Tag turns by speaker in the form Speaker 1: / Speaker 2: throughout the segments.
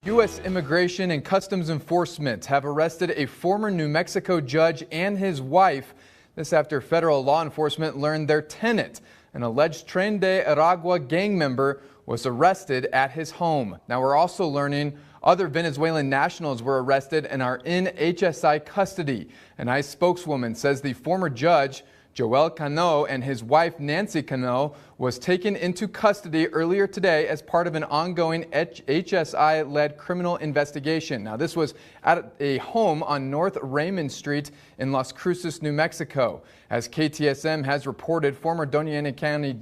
Speaker 1: U.S. Immigration and Customs Enforcement have arrested a former New Mexico judge and his wife. This after federal law enforcement learned their tenant, an alleged Tren de Aragua gang member, was arrested at his home. Now we're also learning other Venezuelan nationals were arrested and are in HSI custody. An ICE spokeswoman says the former judge, Joel Cano, and his wife, Nancy Cano, was taken into custody earlier today as part of an ongoing HSI-led criminal investigation. Now, this was at a home on North Raymond Street in Las Cruces, New Mexico. As KTSM has reported, former Doña Ana County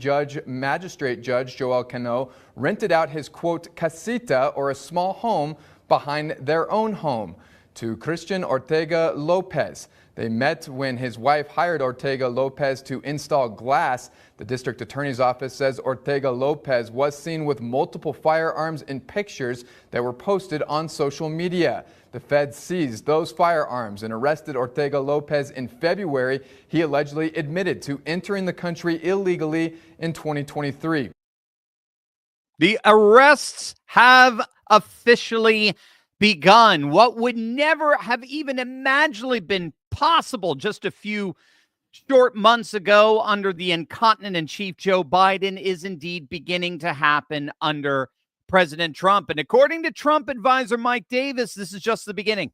Speaker 1: Magistrate Judge Joel Cano rented out his, quote, casita, or a small home behind their own home, to Christian Ortega Lopez. They met when his wife hired Ortega Lopez to install glass. The district attorney's office says Ortega Lopez was seen with multiple firearms in pictures that were posted on social media. The feds seized those firearms and arrested Ortega Lopez in February. He allegedly admitted to entering the country illegally in 2023.
Speaker 2: The arrests have officially begun. What would never have even imaginably been possible just a few short months ago under the incontinent-in-chief Joe Biden is indeed beginning to happen under President Trump. And according to Trump advisor Mike Davis, this is just the beginning.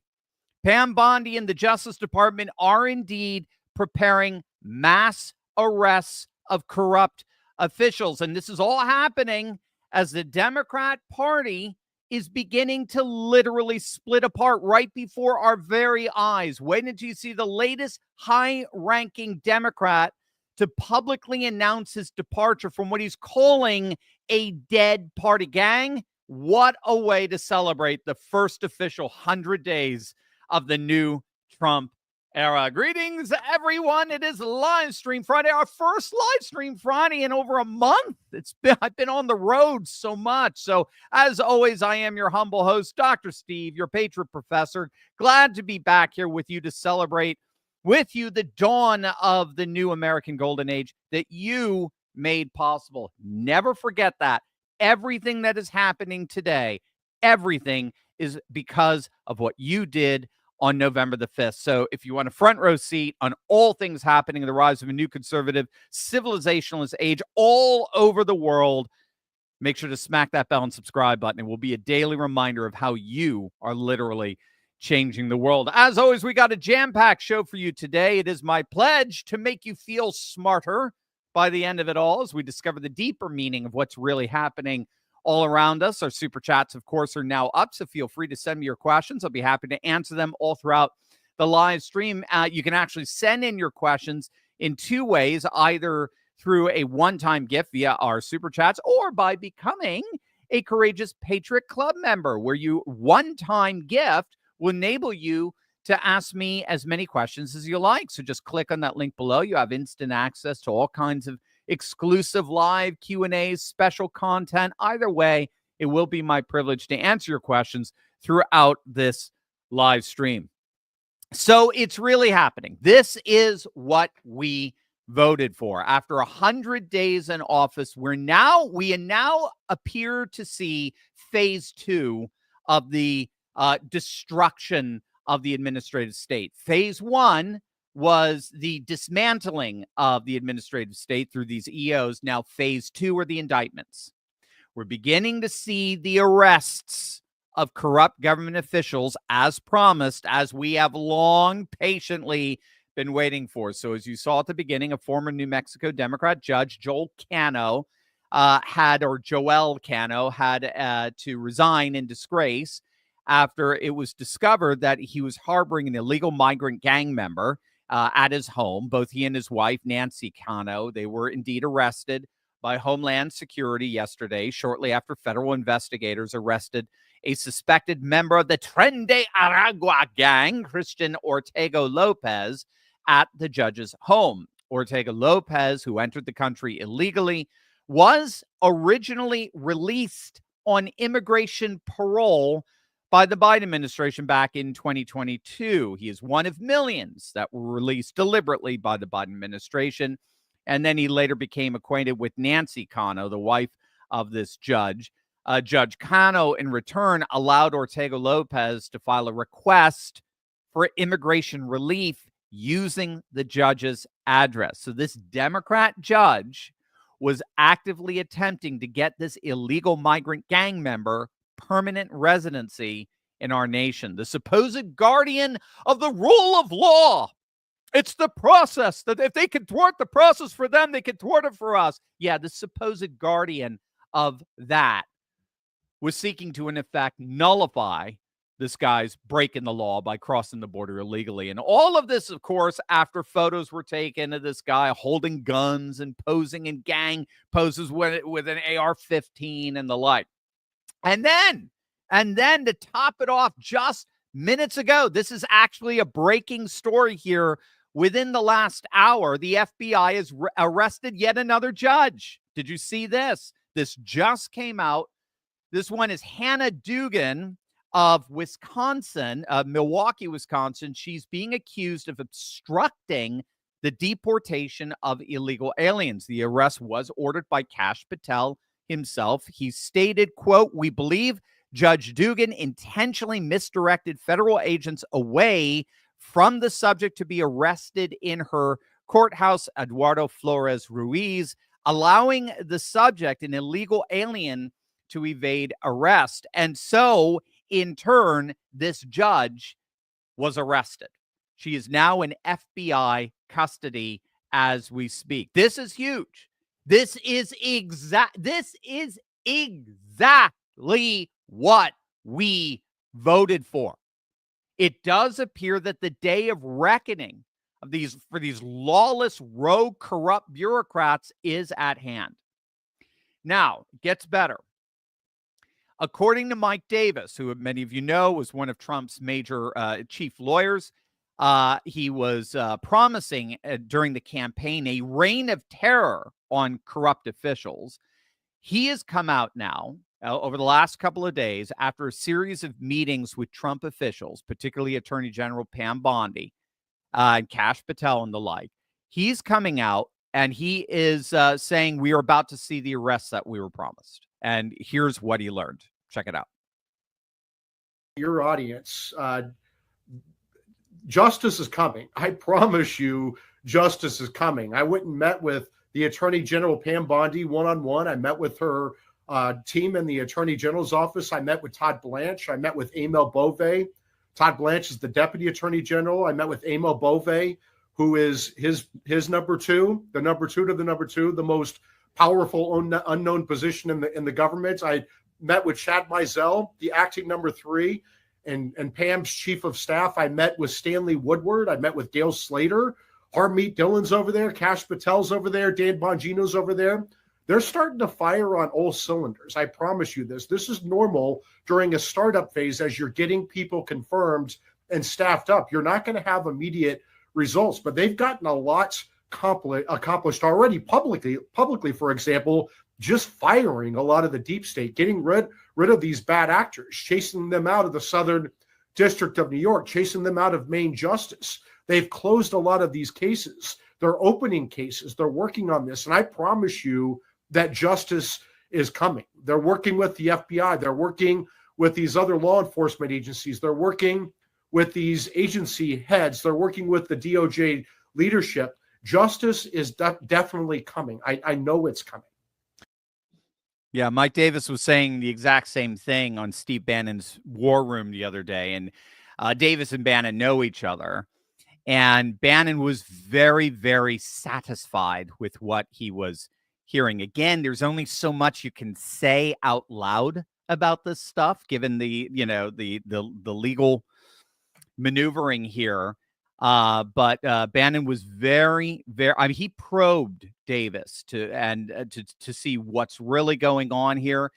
Speaker 2: Pam Bondi and the Justice Department are indeed preparing mass arrests of corrupt officials. And this is all happening as the Democrat Party is beginning to literally split apart right before our very eyes. Wait until you see the latest high-ranking Democrat to publicly announce his departure from what he's calling a dead party. Gang, what a way to celebrate the first official 100 days of the new Trump era. Greetings, everyone. It is Live Stream Friday, our first Live Stream Friday in over a month. I've been on the road so much. So, as always, I am your humble host, Dr. Steve, your Patriot Professor. Glad to be back here with you to celebrate with you the dawn of the new American Golden Age that you made possible. Never forget that. Everything that is happening today, everything is because of what you did on November the 5th. So if you want a front row seat on all things happening in the rise of a new conservative civilizationalist age all over the world, make sure to smack that bell and subscribe button. It will be a daily reminder of how you are literally changing the world. As always, we got a jam-packed show for you today. It is my pledge to make you feel smarter by the end of it all as we discover the deeper meaning of what's really happening all around us. Our super chats, of course, are now up, so feel free to send me your questions. I'll be happy to answer them all throughout the live stream. You can actually send in your questions in two ways, either through a one-time gift via our super chats or by becoming a Courageous Patriot Club member, where you one-time gift will enable you to ask me as many questions as you like. So just click on that link below. You have instant access to all kinds of exclusive live Q&As, special content. Either way, it will be my privilege to answer your questions throughout this live stream. So it's really happening. This is what we voted for. After 100 days in office, we now appear to see phase 2 of the destruction of the administrative state. Phase 1 was the dismantling of the administrative state through these EOs. Now, phase 2 are the indictments. We're beginning to see the arrests of corrupt government officials as promised, as we have long patiently been waiting for. So as you saw at the beginning, a former New Mexico Democrat judge, Joel Cano, had to resign in disgrace after it was discovered that he was harboring an illegal migrant gang member at his home. Both he and his wife, Nancy Cano, they were indeed arrested by Homeland Security yesterday, shortly after federal investigators arrested a suspected member of the Tren de Aragua gang, Christian Ortega Lopez, at the judge's home. Ortega Lopez, who entered the country illegally, was originally released on immigration parole by the Biden administration back in 2022. He is one of millions that were released deliberately by the Biden administration. And then he later became acquainted with Nancy Cano, the wife of this judge, Judge Cano, in return, allowed Ortega Lopez to file a request for immigration relief using the judge's address. So this Democrat judge was actively attempting to get this illegal migrant gang member permanent residency in our nation. The supposed guardian of the rule of law. It's the process that if they can thwart the process for them, they can thwart it for us. Yeah, the supposed guardian of that was seeking to, in effect, nullify this guy's breaking the law by crossing the border illegally. And all of this, of course, after photos were taken of this guy holding guns and posing in gang poses with an AR-15 and the like. And then to top it off, just minutes ago, this is actually a breaking story here. Within the last hour, the FBI has arrested yet another judge. Did you see this? This just came out. This one is Hannah Dugan of Wisconsin, Milwaukee, Wisconsin. She's being accused of obstructing the deportation of illegal aliens. The arrest was ordered by Kash Patel himself. He stated, quote, "We believe Judge Dugan intentionally misdirected federal agents away from the subject to be arrested in her courthouse, Eduardo Flores Ruiz, allowing the subject, an illegal alien, to evade arrest." And so, in turn, this judge was arrested. She is now in FBI custody as we speak. This is huge. This is exactly what we voted for. It does appear that the day of reckoning for these lawless, rogue, corrupt bureaucrats is at hand. Now, it gets better. According to Mike Davis, who many of you know was one of Trump's major chief lawyers, he was promising during the campaign a reign of terror on corrupt officials. He has come out now over the last couple of days after a series of meetings with Trump officials, particularly Attorney General Pam Bondi and Kash Patel and the like. He's coming out and he is saying we are about to see the arrests that we were promised. And here's what he learned. Check it out.
Speaker 3: Your audience, justice is coming. I promise you, justice is coming. I went and met with the Attorney General Pam Bondi one-on-one. I met with her team in the Attorney General's office. I met with Todd Blanche. I met with Emil Bove. Todd Blanche is the Deputy Attorney General. I met with Emil Bove, who is his number two, the number two to the number two, the most powerful unknown position in the government. I met with Chad Mizell, the acting number three, and Pam's chief of staff. I met with Stanley Woodward. I met with Gail Slater. Harmeet Dillon's over there. Kash Patel's over there. Dan Bongino's over there. They're starting to fire on all cylinders. I promise you this. This is normal during a startup phase as you're getting people confirmed and staffed up. You're not going to have immediate results, but they've gotten a lot accomplished already publicly, for example, just firing a lot of the deep state, getting rid of these bad actors, chasing them out of the Southern District of New York, chasing them out of Main Justice. They've closed a lot of these cases. They're opening cases. They're working on this. And I promise you that justice is coming. They're working with the FBI. They're working with these other law enforcement agencies. They're working with these agency heads. They're working with the DOJ leadership. Justice is definitely coming. I know it's coming.
Speaker 2: Yeah, Mike Davis was saying the exact same thing on Steve Bannon's War Room the other day. And Davis and Bannon know each other. And Bannon was very, very satisfied with what he was hearing. Again, there's only so much you can say out loud about this stuff, given the legal maneuvering here. But Bannon was very, very, I mean, he probed Davis to see what's really going on here.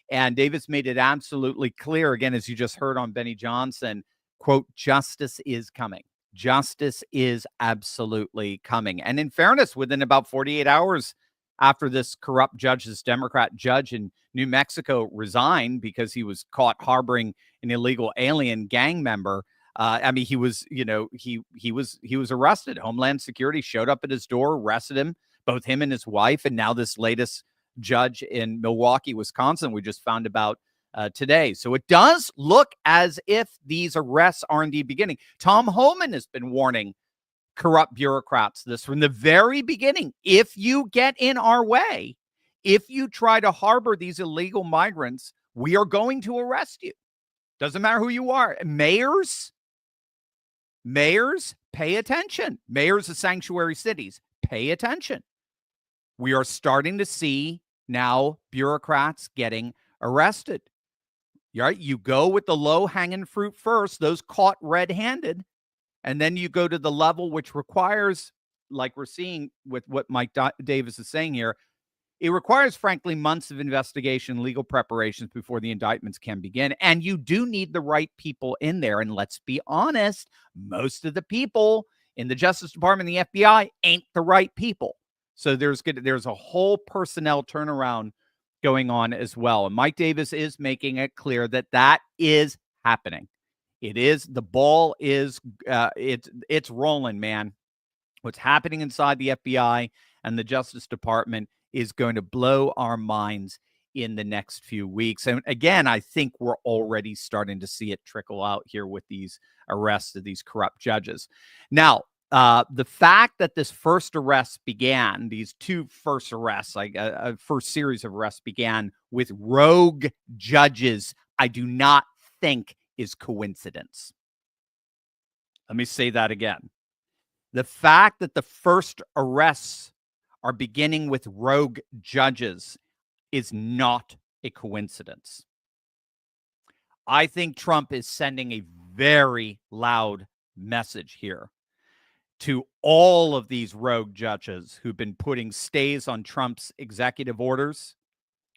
Speaker 2: And Davis made it absolutely clear, again, as you just heard on Benny Johnson, quote, justice is coming. Justice is absolutely coming. And in fairness, within about 48 hours after this corrupt judge, this Democrat judge in New Mexico resigned because he was caught harboring an illegal alien gang member, I mean, he was arrested. Homeland Security showed up at his door, arrested him, both him and his wife. And now this latest judge in Milwaukee, Wisconsin, we just found about today. So it does look as if these arrests are indeed beginning. Tom Homan has been warning corrupt bureaucrats this from the very beginning. If you get in our way, if you try to harbor these illegal migrants, we are going to arrest you. Doesn't matter who you are. Mayors, pay attention. Mayors of sanctuary cities, pay attention. We are starting to see now bureaucrats getting arrested. Right? You go with the low-hanging fruit first, those caught red-handed, and then you go to the level which requires, like we're seeing with what Mike Davis is saying here, it requires, frankly, months of investigation, legal preparations before the indictments can begin. And you do need the right people in there. And let's be honest, most of the people in the Justice Department and the FBI ain't the right people. So there's a whole personnel turnaround going on as well. And Mike Davis is making it clear that that is happening. It is, the ball is, it's rolling, man. What's happening inside the FBI and the Justice Department is going to blow our minds in the next few weeks. And again, I think we're already starting to see it trickle out here with these arrests of these corrupt judges. Now, the fact that this first arrest began, these two first arrests, like a first series of arrests began with rogue judges, I do not think is coincidence. Let me say that again. The fact that the first arrests are beginning with rogue judges is not a coincidence. I think Trump is sending a very loud message here to all of these rogue judges who've been putting stays on Trump's executive orders.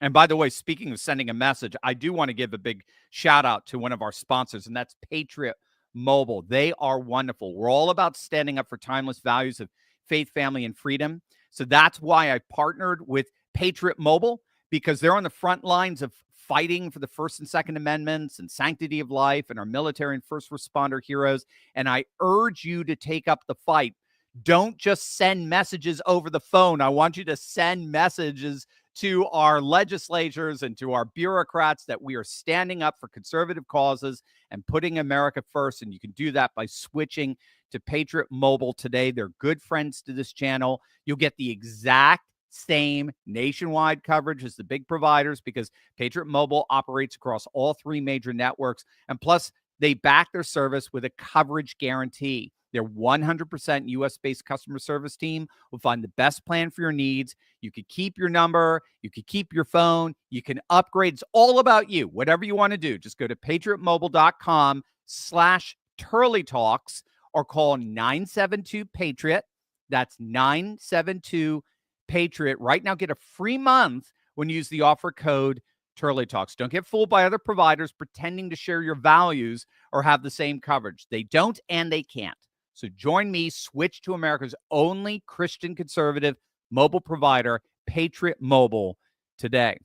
Speaker 2: And by the way, speaking of sending a message, I do want to give a big shout out to one of our sponsors, and that's Patriot Mobile. They are wonderful. We're all about standing up for timeless values of faith, family, and freedom. So that's why I partnered with Patriot Mobile, because they're on the front lines of fighting for the First and Second Amendments and sanctity of life and our military and first responder heroes. And I urge you to take up the fight. Don't just send messages over the phone. I want you to send messages to our legislators and to our bureaucrats that we are standing up for conservative causes and putting America first. And you can do that by switching to Patriot Mobile today. They're good friends to this channel. You'll get the exact same nationwide coverage as the big providers because Patriot Mobile operates across all three major networks. And plus, they back their service with a coverage guarantee. Their 100% US-based customer service team will find the best plan for your needs. You could keep your number. You could keep your phone. You can upgrade. It's all about you. Whatever you want to do, just go to patriotmobile.com/TurleyTalks or call 972-PATRIOT. That's 972-PATRIOT. Right now, get a free month when you use the offer code Turley Talks. Don't get fooled by other providers pretending to share your values or have the same coverage. They don't and they can't. So join me, switch to America's only Christian conservative mobile provider, Patriot Mobile, today.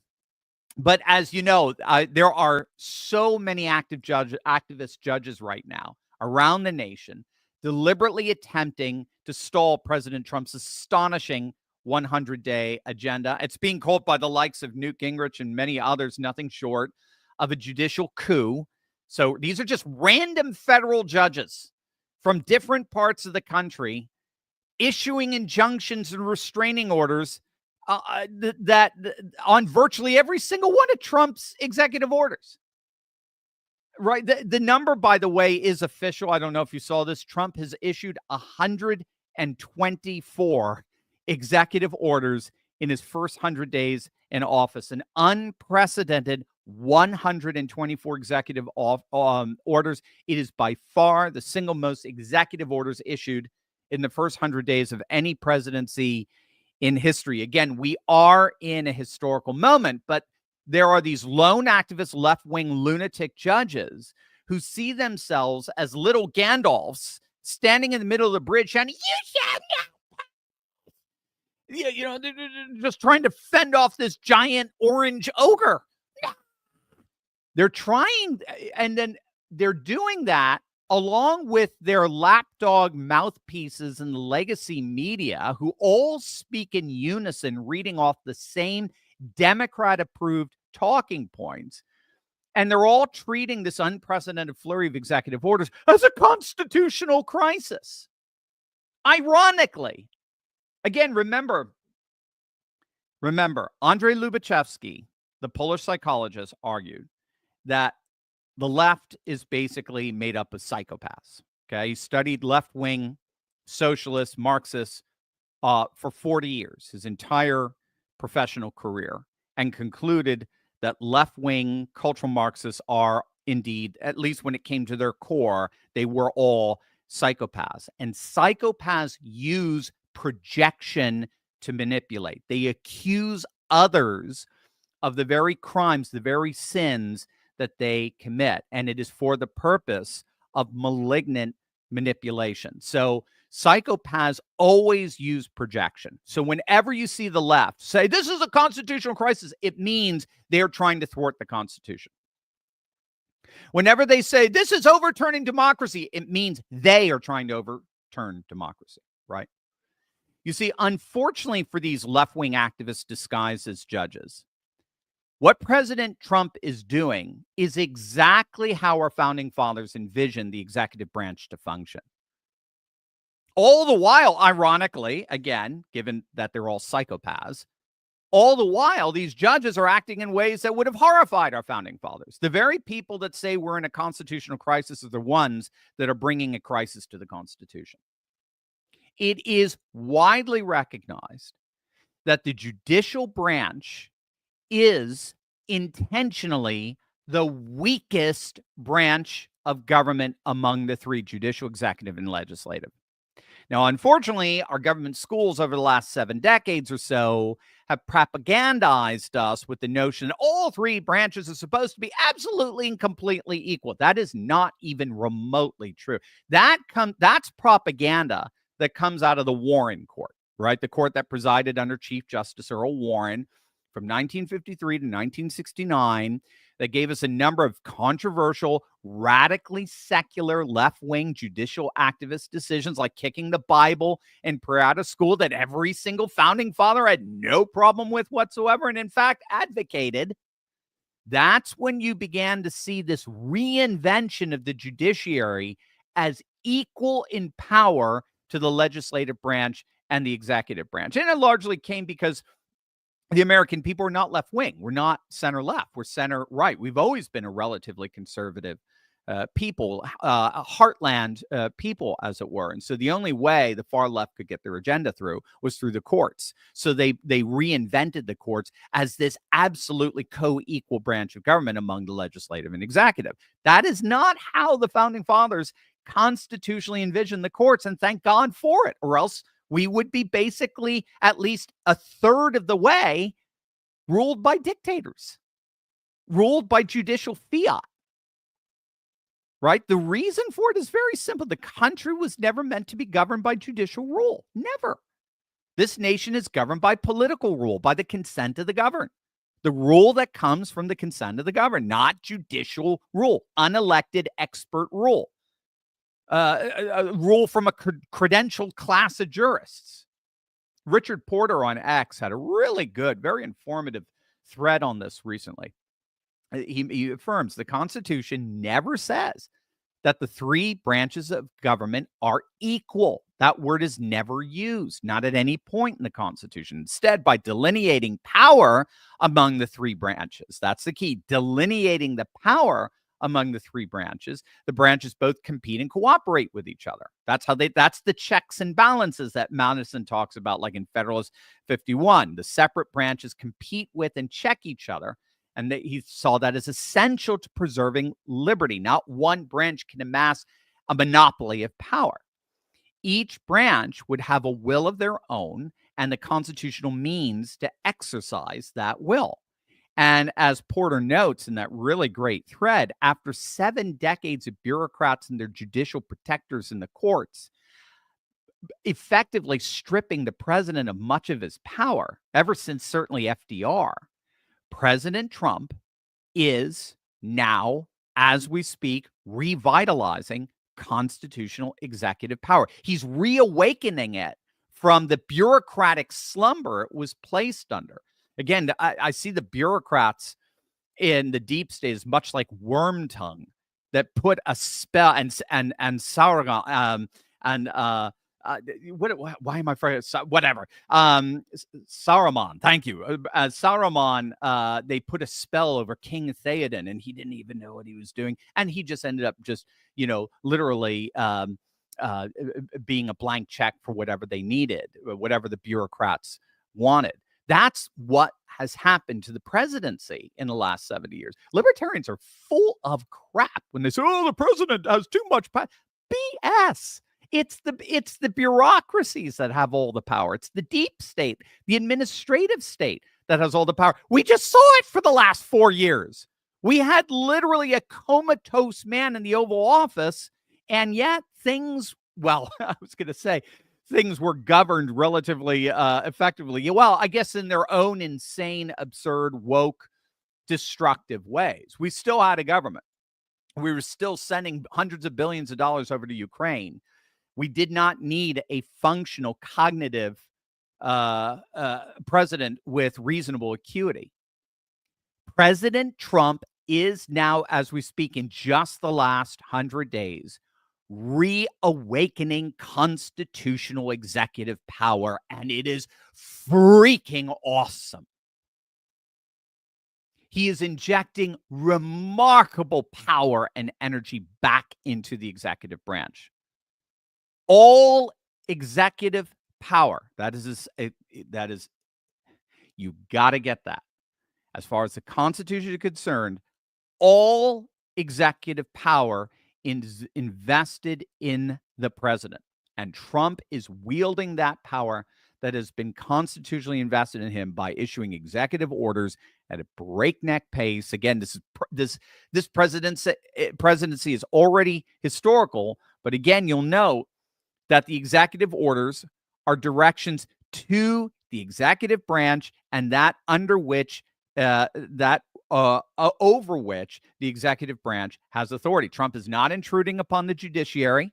Speaker 2: But as you know, there are so many activist judges right now around the nation deliberately attempting to stall President Trump's astonishing 100-day agenda. It's being called by the likes of Newt Gingrich and many others nothing short of a judicial coup. So these are just random federal judges from different parts of the country issuing injunctions and restraining orders that on virtually every single one of Trump's executive orders. Right. The number, by the way, is official. I don't know if you saw this. Trump has issued 124 executive orders in his first 100 days in office, an unprecedented 124 executive orders. It is by far the single most executive orders issued in the first 100 days of any presidency in history. Again, we are in a historical moment, but there are these lone activist left-wing lunatic judges who see themselves as little Gandalfs standing in the middle of the bridge shouting, "You shall not!" You know, they're just trying to fend off this giant orange ogre. They're trying, and then they're doing that along with their lapdog mouthpieces and legacy media who all speak in unison, reading off the same Democrat-approved talking points. And they're all treating this unprecedented flurry of executive orders as a constitutional crisis. Ironically, again, remember, Andrei Lubachevsky, the Polish psychologist, argued that the left is basically made up of psychopaths. Okay, he studied left-wing socialists, Marxists for 40 years, his entire professional career, and concluded that left-wing cultural Marxists are indeed, at least when it came to their core, they were all psychopaths. And psychopaths use projection to manipulate. They accuse others of the very crimes, the very sins that they commit. And it is for the purpose of malignant manipulation. So psychopaths always use projection. So whenever you see the left say, this is a constitutional crisis, it means they're trying to thwart the Constitution. Whenever they say, this is overturning democracy, it means they are trying to overturn democracy, right? You see, unfortunately for these left-wing activists disguised as judges, what President Trump is doing is exactly how our founding fathers envisioned the executive branch to function. All the while, ironically, again, given that they're all psychopaths, all the while, these judges are acting in ways that would have horrified our founding fathers. The very people that say we're in a constitutional crisis are the ones that are bringing a crisis to the Constitution. It is widely recognized that the judicial branch is intentionally the weakest branch of government among the three: judicial, executive, and legislative. Now, unfortunately, our government schools over the last 7 decades or so have propagandized us with the notion that all three branches are supposed to be absolutely and completely equal. That is not even remotely true. That's propaganda that comes out of the Warren Court, right? The court that presided under Chief Justice Earl Warren from 1953 to 1969, that gave us a number of controversial, radically secular, left-wing judicial activist decisions, like kicking the Bible and prayer out of school, that every single founding father had no problem with whatsoever, and in fact advocated. That's when you began to see this reinvention of the judiciary as equal in power to the legislative branch and the executive branch. And it largely came because the American people are not left-wing. We're not center-left. We're center-right. We've always been a relatively conservative people, heartland people, as it were. And so the only way the far left could get their agenda through was through the courts. So they reinvented the courts as this absolutely co-equal branch of government among the legislative and executive. That is not how the founding fathers constitutionally envisioned the courts, and thank God for it, or else we would be basically at least a third of the way ruled by dictators, ruled by judicial fiat, right? The reason for it is very simple. The country was never meant to be governed by judicial rule. Never. This nation is governed by political rule, by the consent of the governed. The rule that comes from the consent of the governed, not judicial rule, unelected expert rule. A rule from a credentialed class of jurists. Richard Porter on X had a really good, very informative thread on this recently. He affirms the Constitution never says that the three branches of government are equal. That word is never used, not at any point in the Constitution. Instead, by delineating power among the three branches, that's the key, delineating the power among the three branches, the branches both compete and cooperate with each other. That's the checks and balances that Madison talks about, like in Federalist 51. The separate branches compete with and check each other. And he saw that as essential to preserving liberty. Not one branch can amass a monopoly of power. Each branch would have a will of their own and the constitutional means to exercise that will. And as Porter notes in that really great thread, after 7 decades of bureaucrats and their judicial protectors in the courts effectively stripping the president of much of his power, ever since certainly FDR, President Trump is now, as we speak, revitalizing constitutional executive power. He's reawakening it from the bureaucratic slumber it was placed under. Again, I see the bureaucrats in the deep state is much like worm tongue that put a spell and Sauron and why am I afraid of whatever Saruman, thank you, Saruman, they put a spell over King Theoden and he didn't even know what he was doing, and he just ended up just literally being a blank check for whatever they needed, whatever the bureaucrats wanted. That's what has happened to the presidency in the last 70 years. Libertarians are full of crap when they say, "Oh, the president has too much power." BS. It's the bureaucracies that have all the power. It's the deep state, the administrative state that has all the power. We just saw it for the last 4 years. We had literally a comatose man in the Oval Office, and yet things, well, I was going to say, things were governed relatively effectively. Well, I guess in their own insane, absurd, woke, destructive ways. We still had a government. We were still sending hundreds of billions of dollars over to Ukraine. We did not need a functional, cognitive president with reasonable acuity. President Trump is now, as we speak, in just the last 100 days, reawakening constitutional executive power, and it is freaking awesome. He is injecting remarkable power and energy back into the executive branch. All executive power, that is, you got to get that. As far as the Constitution is concerned, all executive power is invested in the president. And Trump is wielding that power that has been constitutionally invested in him by issuing executive orders at a breakneck pace. Again, this presidency is already historical, but again, you'll note that the executive orders are directions to the executive branch, and that under which over which the executive branch has authority. Trump is not intruding upon the judiciary.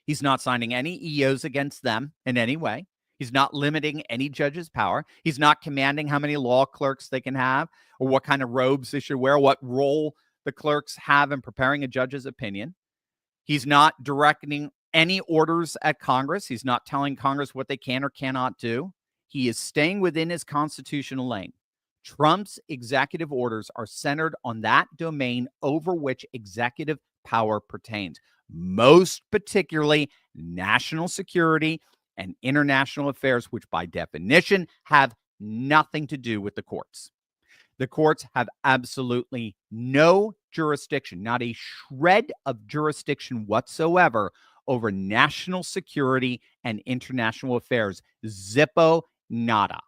Speaker 2: He's not signing any EOs against them in any way. He's not limiting any judge's power. He's not commanding how many law clerks they can have or what kind of robes they should wear, what role the clerks have in preparing a judge's opinion. He's not directing any orders at Congress. He's not telling Congress what they can or cannot do. He is staying within his constitutional lane. Trump's executive orders are centered on that domain over which executive power pertains, most particularly national security and international affairs, which by definition have nothing to do with the courts. The courts have absolutely no jurisdiction, not a shred of jurisdiction whatsoever over national security and international affairs. Zippo nada.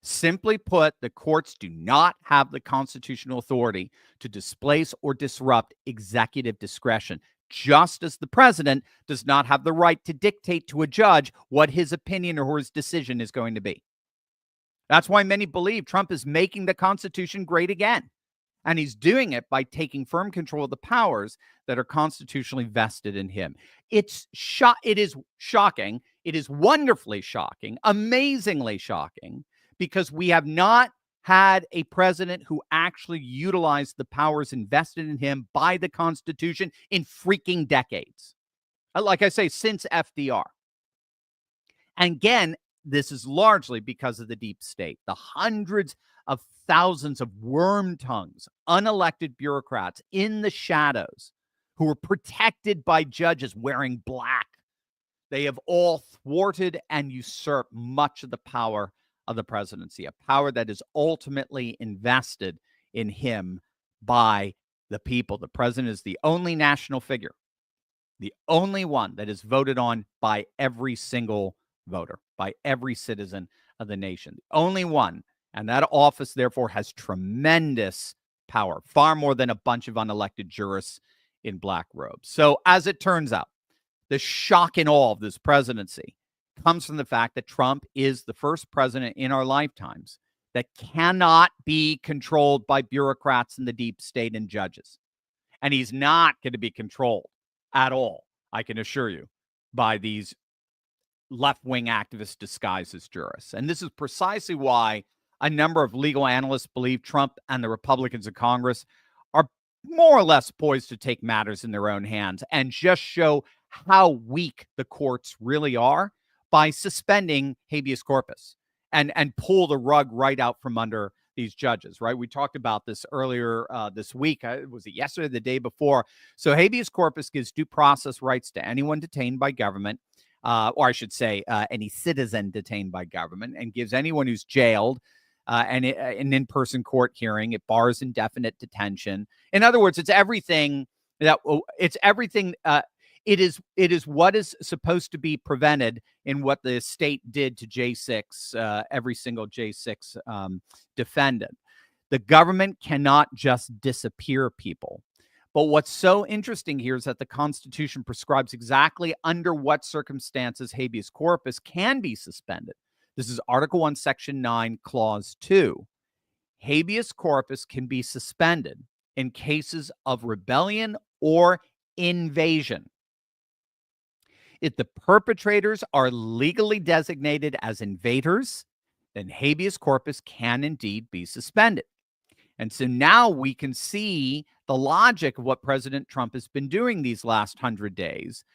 Speaker 2: Simply put, the courts do not have the constitutional authority to displace or disrupt executive discretion, just as the president does not have the right to dictate to a judge what his opinion or his decision is going to be. That's why many believe Trump is making the Constitution great again. And he's doing it by taking firm control of the powers that are constitutionally vested in him. It is shocking. It is wonderfully shocking, amazingly shocking, because we have not had a president who actually utilized the powers invested in him by the Constitution in freaking decades. Like I say, since FDR. And again, this is largely because of the deep state, the hundreds of thousands of worm tongues, unelected bureaucrats in the shadows who are protected by judges wearing black. They have all thwarted and usurped much of the power of the presidency, a power that is ultimately invested in him by the people. The president is the only national figure, the only one that is voted on by every single voter, by every citizen of the nation. The only one. And that office, therefore, has tremendous power, far more than a bunch of unelected jurists in black robes. So as it turns out, the shock and awe of this presidency comes from the fact that Trump is the first president in our lifetimes that cannot be controlled by bureaucrats in the deep state and judges. And he's not going to be controlled at all, I can assure you, by these left-wing activists disguised as jurists. And this is precisely why a number of legal analysts believe Trump and the Republicans in Congress are more or less poised to take matters in their own hands and just show how weak the courts really are by suspending habeas corpus and pull the rug right out from under these judges, right? We talked about this earlier this week. Was it yesterday, the day before? So habeas corpus gives due process rights to anyone detained by government, or I should say any citizen detained by government, and gives anyone who's jailed an in-person court hearing. It bars indefinite detention. In other words, it's everything that it is what is supposed to be prevented in what the state did to J6, every single J6 defendant. The government cannot just disappear people. But what's so interesting here is that the Constitution prescribes exactly under what circumstances habeas corpus can be suspended. This is Article 1, Section 9, Clause 2. Habeas corpus can be suspended in cases of rebellion or invasion. If the perpetrators are legally designated as invaders, then habeas corpus can indeed be suspended. And so now we can see the logic of what President Trump has been doing these last 100 days.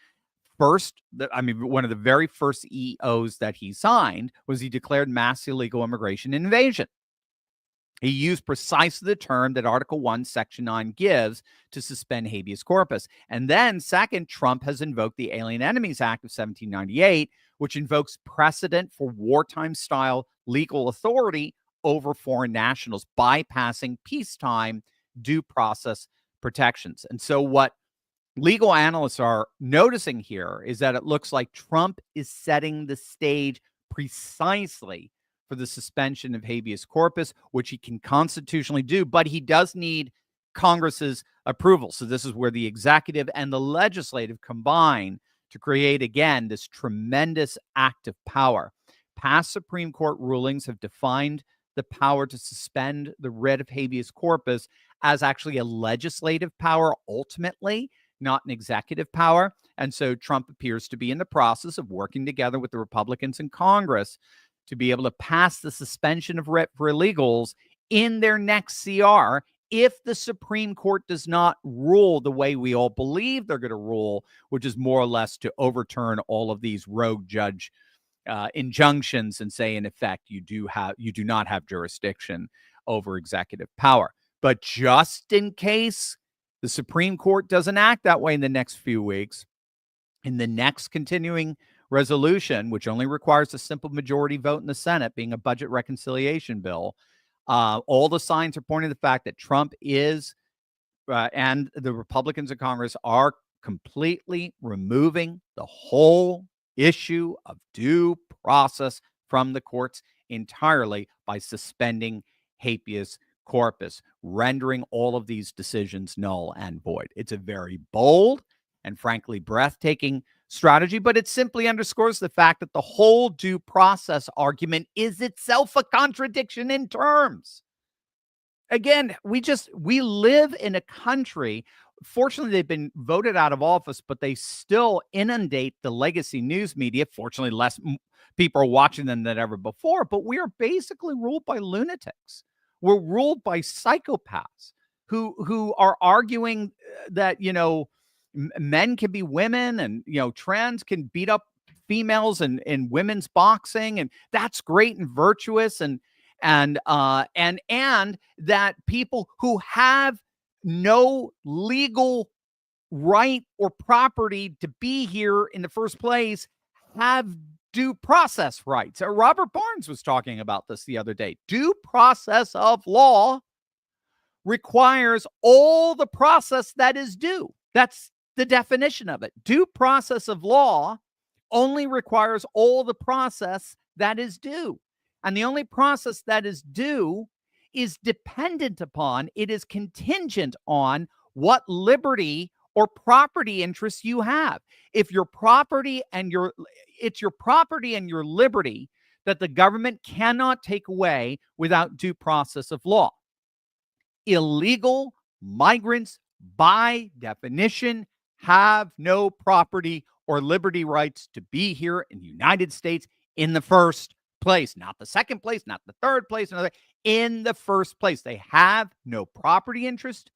Speaker 2: First, one of the very first EOs that he signed was he declared mass illegal immigration invasion. He used precisely the term that Article 1, Section 9 gives to suspend habeas corpus. And then, second, Trump has invoked the Alien Enemies Act of 1798, which invokes precedent for wartime-style legal authority over foreign nationals, bypassing peacetime due process protections. And so what legal analysts are noticing here is that it looks like Trump is setting the stage precisely for the suspension of habeas corpus, which he can constitutionally do, but he does need Congress's approval. So this is where the executive and the legislative combine to create, again, this tremendous act of power. Past Supreme Court rulings have defined the power to suspend the writ of habeas corpus as actually a legislative power ultimately, not an executive power. And so Trump appears to be in the process of working together with the Republicans in Congress to be able to pass the suspension of writ for illegals in their next CR if the Supreme Court does not rule the way we all believe they're going to rule, which is more or less to overturn all of these rogue judge injunctions and say, in effect, you do not have jurisdiction over executive power. But just in case the Supreme Court doesn't act that way in the next few weeks, in the next continuing resolution, which only requires a simple majority vote in the Senate, being a budget reconciliation bill, all the signs are pointing to the fact that Trump is and the Republicans in Congress are completely removing the whole issue of due process from the courts entirely by suspending habeas corpus, rendering all of these decisions null and void. It's a very bold and frankly breathtaking strategy, but it simply underscores the fact that the whole due process argument is itself a contradiction in terms. Again, we live in a country. Fortunately, they've been voted out of office, but they still inundate the legacy news media. Fortunately, less people are watching them than ever before, but we are basically ruled by lunatics. We're ruled by psychopaths who are arguing that, men can be women and, trans can beat up females in women's boxing. And that's great and virtuous. And that people who have no legal right or property to be here in the first place have due process rights. Robert Barnes was talking about this the other day. Due process of law requires all the process that is due. That's the definition of it. Due process of law only requires all the process that is due. And the only process that is due is dependent upon, it is contingent on what liberty or property interests you have. If your property and it's your property and your liberty that the government cannot take away without due process of law. Illegal migrants, by definition, have no property or liberty rights to be here in the United States in the first place, not the second place, not the third place, in the first place. They have no property interest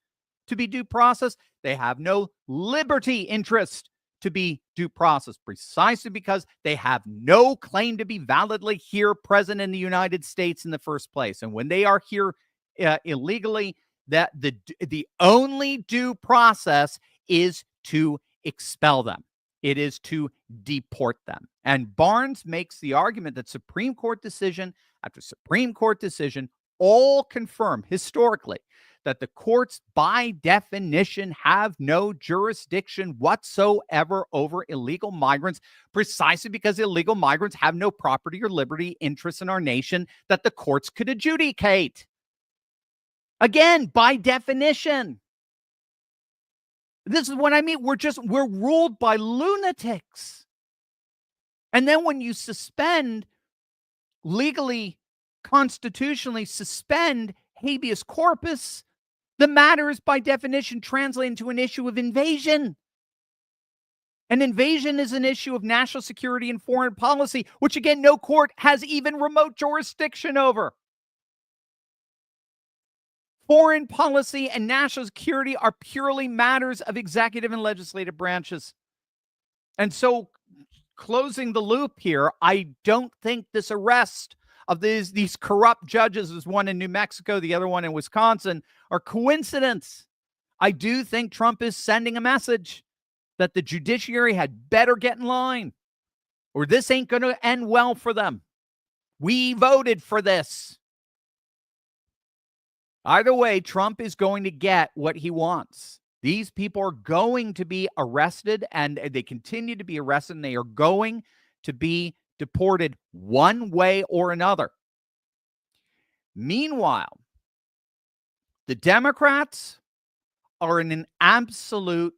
Speaker 2: to be due process. They have no liberty interest to be due process, precisely because they have no claim to be validly here present in the United States in the first place. And when they are here illegally, that the only due process is to expel them. It is to deport them. And Barnes makes the argument that Supreme Court decision after Supreme Court decision all confirm historically that the courts, by definition, have no jurisdiction whatsoever over illegal migrants, precisely because illegal migrants have no property or liberty interests in our nation that the courts could adjudicate. Again, by definition. This is what I mean. We're ruled by lunatics. And then when you suspend, legally, constitutionally suspend habeas corpus, the matter is by definition translated into an issue of invasion. And invasion is an issue of national security and foreign policy, which again, no court has even remote jurisdiction over. Foreign policy and national security are purely matters of executive and legislative branches. And so, closing the loop here, I don't think this arrest of these corrupt judges, there's one in New Mexico, the other one in Wisconsin, are coincidence. I do think Trump is sending a message that the judiciary had better get in line, or this ain't going to end well for them. We voted for this. Either way, Trump is going to get what he wants. These people are going to be arrested, and they continue to be arrested, and they are going to be deported one way or another. Meanwhile, the Democrats are in an absolute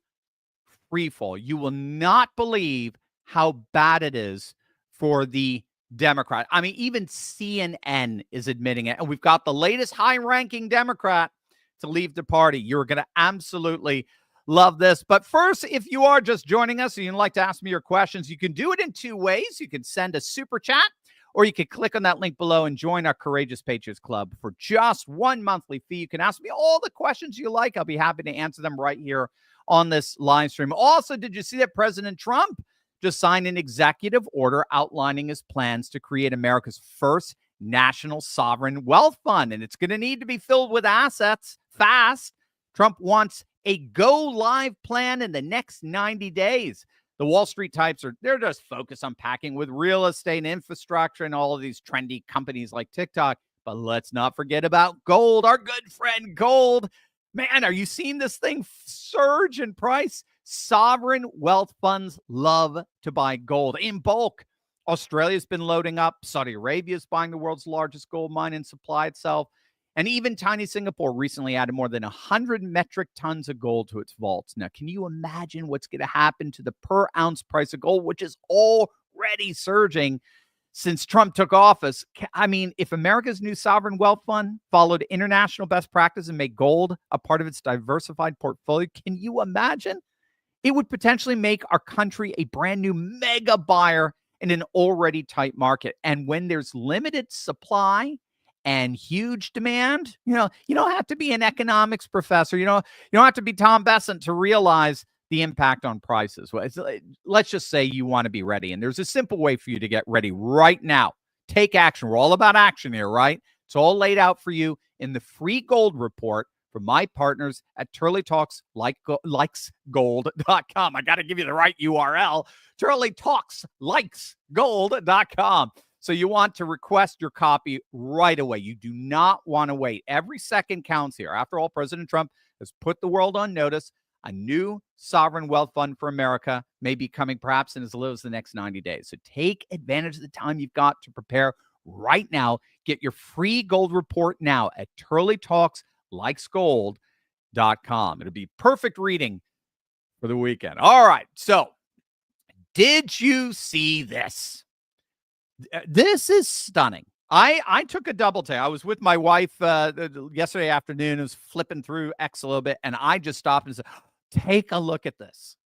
Speaker 2: freefall. You will not believe how bad it is for the Democrat. I mean, even CNN is admitting it. And we've got the latest high-ranking Democrat to leave the party. You're going to absolutely love this. But first, if you are just joining us and you'd like to ask me your questions, you can do it in two ways. You can send a super chat, or you can click on that link below and join our Courageous Patriots Club for just one monthly fee. You can ask me all the questions you like. I'll be happy to answer them right here on this live stream. Also, did you see that President Trump just signed an executive order outlining his plans to create America's first national sovereign wealth fund? And it's going to need to be filled with assets fast. Trump wants a go-live plan in the next 90 days. The Wall Street types they're just focused on packing with real estate and infrastructure and all of these trendy companies like TikTok. But let's not forget about gold, our good friend gold. Man, are you seeing this thing surge in price? Sovereign wealth funds love to buy gold in bulk. Australia's been loading up. Saudi Arabia is buying the world's largest gold mine and supply itself. And even tiny Singapore recently added more than 100 metric tons of gold to its vaults. Now, can you imagine what's going to happen to the per ounce price of gold, which is already surging since Trump took office? I mean, if America's new sovereign wealth fund followed international best practice and made gold a part of its diversified portfolio, can you imagine? It would potentially make our country a brand new mega buyer in an already tight market. And when there's limited supply and huge demand, you don't have to be an economics professor. You don't have to be Tom Besant to realize the impact on prices. Let's just say you want to be ready. And there's a simple way for you to get ready right now. Take action. We're all about action here, right? It's all laid out for you in the free gold report from my partners at Turley Talks likesgold.com. I got to give you the right URL, turleytalkslikesgold.com. So you want to request your copy right away. You do not want to wait. Every second counts here. After all, President Trump has put the world on notice. A new sovereign wealth fund for America may be coming perhaps in as little as the next 90 days. So take advantage of the time you've got to prepare right now. Get your free gold report now at turleytalkslikesgold.com. It'll be perfect reading for the weekend. All right. So did you see this? This is stunning. I took a double take. I was with my wife yesterday afternoon. I was flipping through X a little bit, and I just stopped and said, take a look at this.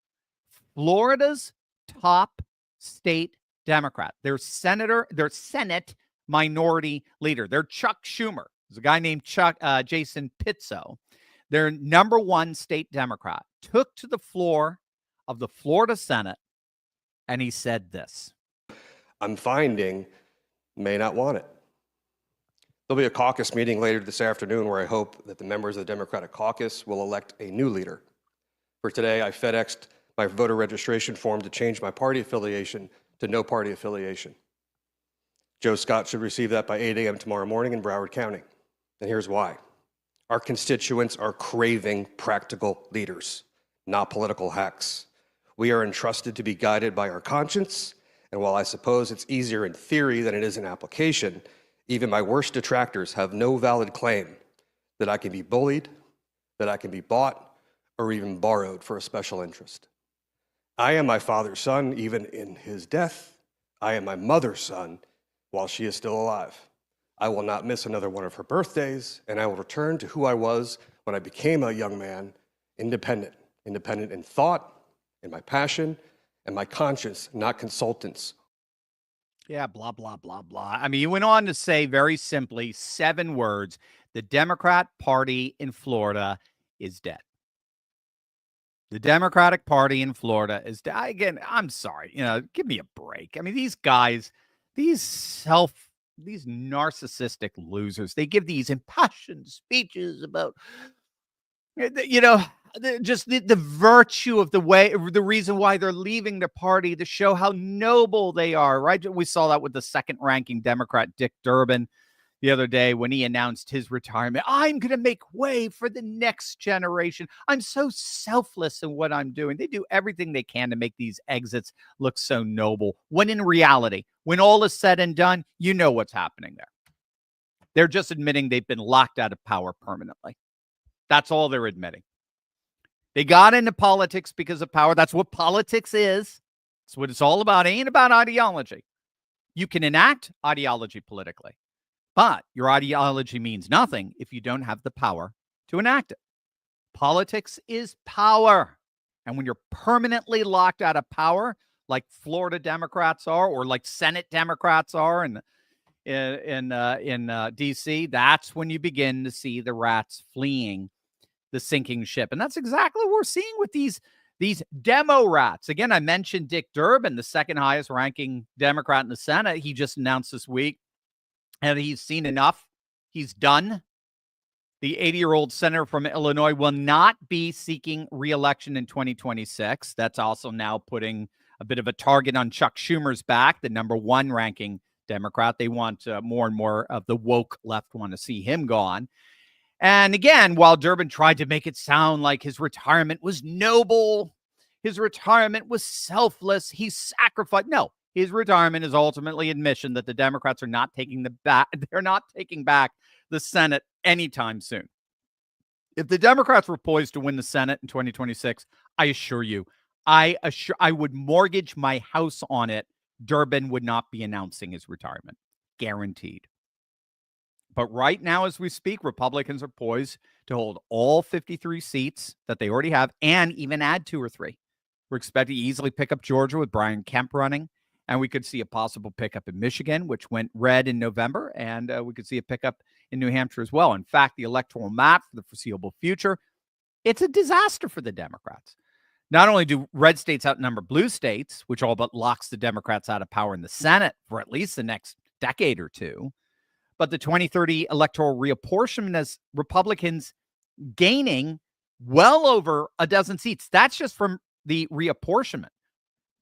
Speaker 2: Florida's top state Democrat, their Senate minority leader, their Chuck Schumer. There's a guy named Jason Pizzo, their number one state Democrat, took to the floor of the Florida Senate, and he said this.
Speaker 4: I'm finding may not want it. There'll be a caucus meeting later this afternoon where I hope that the members of the Democratic caucus will elect a new leader. For today, I FedExed my voter registration form to change my party affiliation to no party affiliation. Joe Scott should receive that by 8 a.m. tomorrow morning in Broward County. And here's why. Our constituents are craving practical leaders, not political hacks. We are entrusted to be guided by our conscience, and while I suppose it's easier in theory than it is in application, even my worst detractors have no valid claim that I can be bullied, that I can be bought, or even borrowed for a special interest. I am my father's son, even in his death. I am my mother's son while she is still alive. I will not miss another one of her birthdays, and I will return to who I was when I became a young man, independent in thought, in my passion, and my conscience, not consultants.
Speaker 2: Yeah, blah, blah, blah, blah. I mean, he went on to say very simply 7 words: the Democrat Party in Florida is dead. The Democratic Party in Florida is dead. Again, I'm sorry, give me a break. I mean, these guys, these narcissistic losers, they give these impassioned speeches about, just the virtue of the reason why they're leaving the party, to show how noble they are, right? We saw that with the second ranking Democrat, Dick Durbin, the other day when he announced his retirement. I'm going to make way for the next generation. I'm so selfless in what I'm doing. They do everything they can to make these exits look so noble, when in reality, when all is said and done, you know what's happening there. They're just admitting they've been locked out of power permanently. That's all they're admitting. They got into politics because of power. That's what politics is. That's what it's all about. It ain't about ideology. You can enact ideology politically, but your ideology means nothing if you don't have the power to enact it. Politics is power. And when you're permanently locked out of power, like Florida Democrats are, or like Senate Democrats are in D.C., that's when you begin to see the rats fleeing the sinking ship. And that's exactly what we're seeing with these demo rats. Again, I mentioned Dick Durbin, the second highest ranking Democrat in the Senate. He just announced this week and he's seen enough. He's done. The 80-year-old senator from Illinois will not be seeking re-election in 2026. That's also now putting a bit of a target on Chuck Schumer's back, the number one ranking Democrat. They want more and more of the woke left want to see him gone. And again, while Durbin tried to make it sound like his retirement was noble, his retirement was selfless, he sacrificed. No, his retirement is ultimately admission that the Democrats are not taking back the Senate anytime soon. If the Democrats were poised to win the Senate in 2026, I assure you, I would mortgage my house on it. Durbin would not be announcing his retirement. Guaranteed. But right now, as we speak, Republicans are poised to hold all 53 seats that they already have and even add 2 or 3. We're expecting to easily pick up Georgia with Brian Kemp running, and we could see a possible pickup in Michigan, which went red in November, and we could see a pickup in New Hampshire as well. In fact, the electoral map for the foreseeable future, it's a disaster for the Democrats. Not only do red states outnumber blue states, which all but locks the Democrats out of power in the Senate for at least the next decade or two, but the 2030 electoral reapportionment has Republicans gaining well over a dozen seats. That's just from the reapportionment.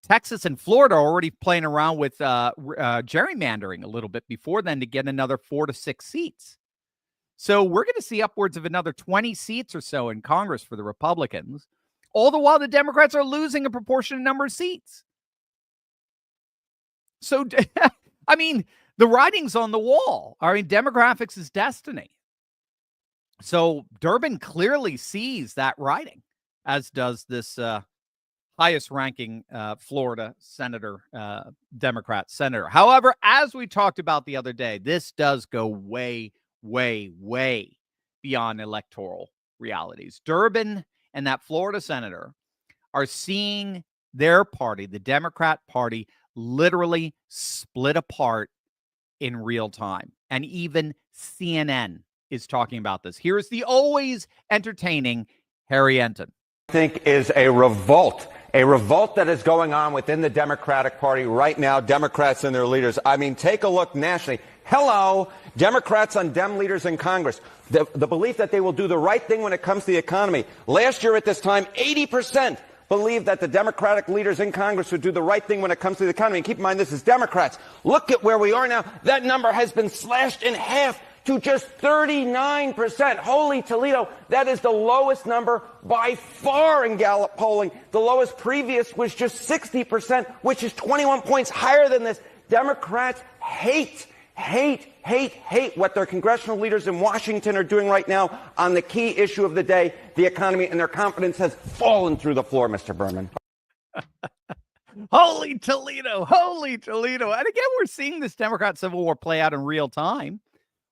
Speaker 2: Texas and Florida are already playing around with gerrymandering a little bit before then to get another 4 to 6 seats. So we're going to see upwards of another 20 seats or so in Congress for the Republicans, all the while the Democrats are losing a proportionate number of seats. So, I mean, the writing's on the wall. I mean, demographics is destiny. So Durbin clearly sees that writing, as does this highest ranking Florida senator, Democrat senator. However, as we talked about the other day, this does go way, way, way beyond electoral realities. Durbin and that Florida senator are seeing their party, the Democrat Party, literally split apart in real time. And even CNN is talking about this. Here's the always entertaining Harry Enton.
Speaker 5: I think is a revolt that is going on within the Democratic Party right now, Democrats and their leaders. I mean, take a look nationally. Hello, Democrats on Dem leaders in Congress. The belief that they will do the right thing when it comes to the economy. Last year at this time, 80% believed that the Democratic leaders in Congress would do the right thing when it comes to the economy. And keep in mind, this is Democrats. Look at where we are now. That number has been slashed in half to just 39%. Holy Toledo, that is the lowest number by far in Gallup polling. The lowest previous was just 60%, which is 21 points higher than this. Democrats hate what their congressional leaders in Washington are doing right now on the key issue of the day, the economy, and their confidence has fallen through the floor, Mr. Berman.
Speaker 2: Holy Toledo, holy Toledo. And again, we're seeing this Democrat Civil War play out in real time.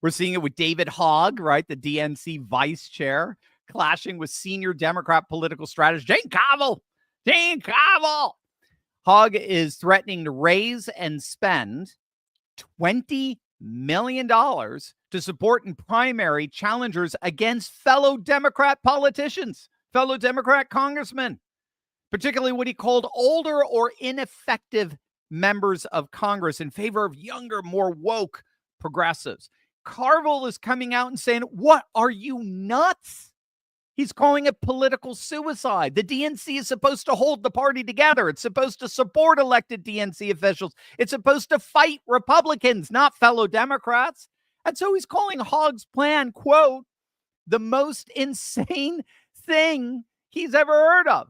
Speaker 2: We're seeing it with David Hogg, right, the DNC vice chair, clashing with senior Democrat political strategist Jane Cavell. Hogg is threatening to raise and spend $20 million to support and primary challengers against fellow Democrat politicians, fellow Democrat congressmen, particularly what he called older or ineffective members of Congress in favor of younger, more woke progressives. Carville is coming out and saying, what, are you nuts? He's calling it political suicide. The DNC is supposed to hold the party together. It's supposed to support elected DNC officials. It's supposed to fight Republicans, not fellow Democrats. And so he's calling Hogg's plan, quote, the most insane thing he's ever heard of.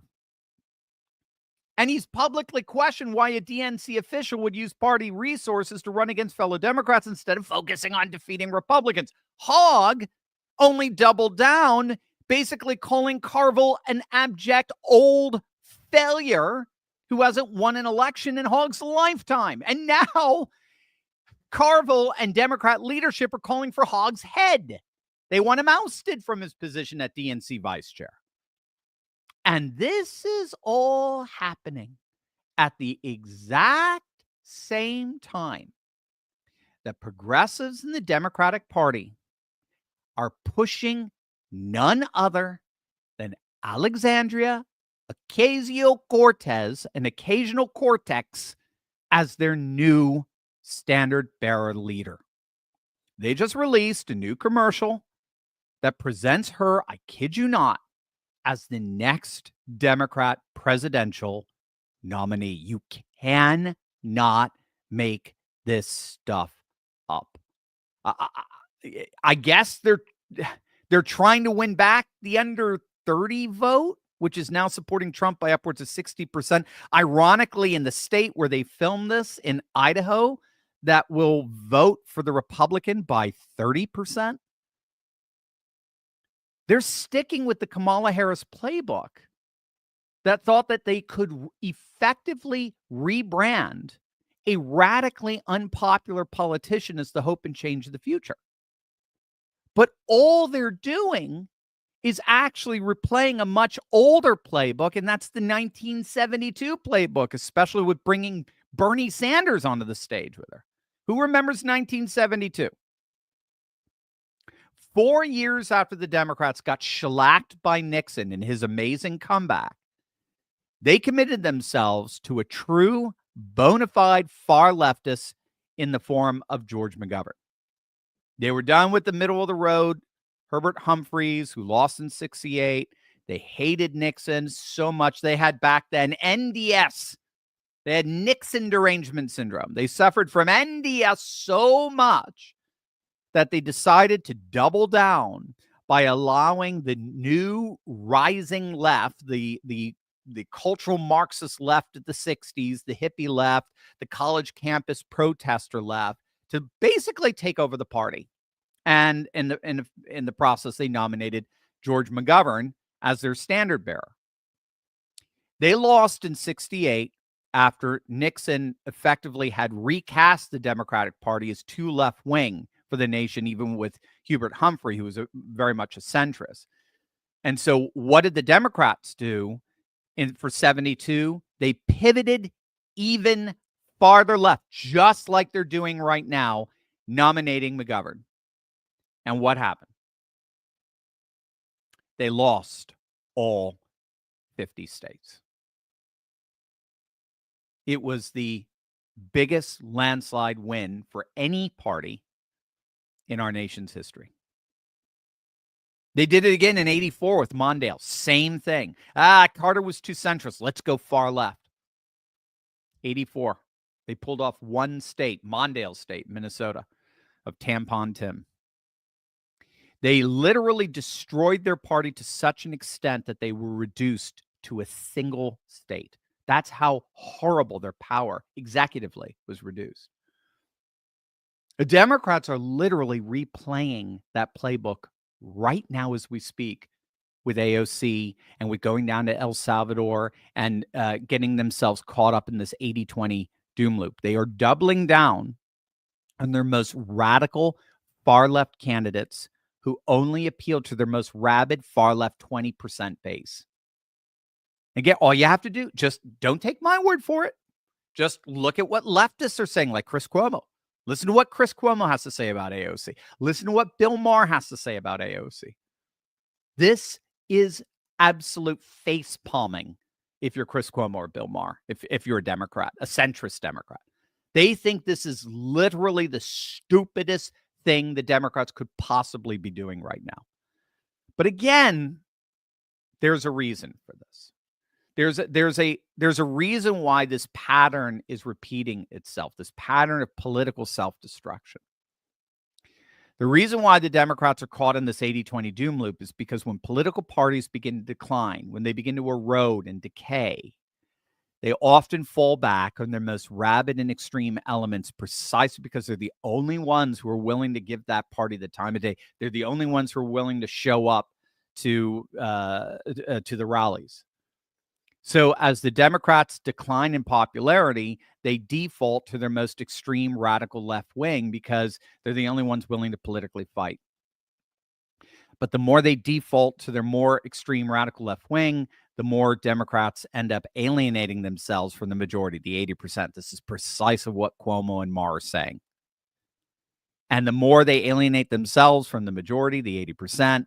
Speaker 2: And he's publicly questioned why a DNC official would use party resources to run against fellow Democrats instead of focusing on defeating Republicans. Hogg only doubled down, basically calling Carville an abject old failure who hasn't won an election in Hogg's lifetime. And now Carville and Democrat leadership are calling for Hogg's head. They want him ousted from his position at DNC vice chair. And this is all happening at the exact same time that progressives in the Democratic Party are pushing none other than Alexandria Ocasio-Cortez, an occasional Cortex, as their new standard bearer leader. They just released a new commercial that presents her, I kid you not, as the next Democrat presidential nominee. You cannot make this stuff up. I guess they're trying to win back the under 30 vote, which is now supporting Trump by upwards of 60%. Ironically, in the state where they filmed this, in Idaho, that will vote for the Republican by 30%. They're sticking with the Kamala Harris playbook that thought that they could effectively rebrand a radically unpopular politician as the hope and change of the future. But all they're doing is actually replaying a much older playbook, and that's the 1972 playbook, especially with bringing Bernie Sanders onto the stage with her. Who remembers 1972? 4 years after the Democrats got shellacked by Nixon in his amazing comeback, they committed themselves to a true, bona fide far leftist in the form of George McGovern. They were done with the middle of the road Herbert Humphreys, who lost in 1968. They hated Nixon so much. They had back then NDS. They had Nixon derangement syndrome. They suffered from NDS so much that they decided to double down by allowing the new rising left, the cultural Marxist left of the 60s, the hippie left, the college campus protester left, to basically take over the party. And in the process, they nominated George McGovern as their standard bearer. They lost in 1968 after Nixon effectively had recast the Democratic Party as too left-wing for the nation, even with Hubert Humphrey, who was very much a centrist. And so what did the Democrats do for 1972? They pivoted even farther left, just like they're doing right now, nominating McGovern. And what happened? They lost all 50 states. It was the biggest landslide win for any party in our nation's history. They did it again in 84 with Mondale. Same thing. Carter was too centrist. Let's go far left. 84. They pulled off one state, Mondale State, Minnesota, of Tampon Tim. They literally destroyed their party to such an extent that they were reduced to a single state. That's how horrible their power executively was reduced. The Democrats are literally replaying that playbook right now as we speak with AOC and with going down to El Salvador and getting themselves caught up in this 80-20 doom loop. They are doubling down on their most radical far-left candidates who only appeal to their most rabid far-left 20% base. Again, all you have to do, just don't take my word for it. Just look at what leftists are saying, like Chris Cuomo. Listen to what Chris Cuomo has to say about AOC. Listen to what Bill Maher has to say about AOC. This is absolute face palming if you're Chris Cuomo or Bill Maher, if you're a Democrat, a centrist Democrat. They think this is literally the stupidest thing the Democrats could possibly be doing right now. But again, there's a reason for this. There's a reason why this pattern is repeating itself, this pattern of political self-destruction. The reason why the Democrats are caught in this 80-20 doom loop is because when political parties begin to decline, when they begin to erode and decay, they often fall back on their most rabid and extreme elements precisely because they're the only ones who are willing to give that party the time of day. They're the only ones who are willing to show up to the rallies. So as the Democrats decline in popularity, they default to their most extreme radical left wing because they're the only ones willing to politically fight. But the more they default to their more extreme radical left wing, the more Democrats end up alienating themselves from the majority, the 80%. This is precisely what Cuomo and Maher are saying. And the more they alienate themselves from the majority, the 80%,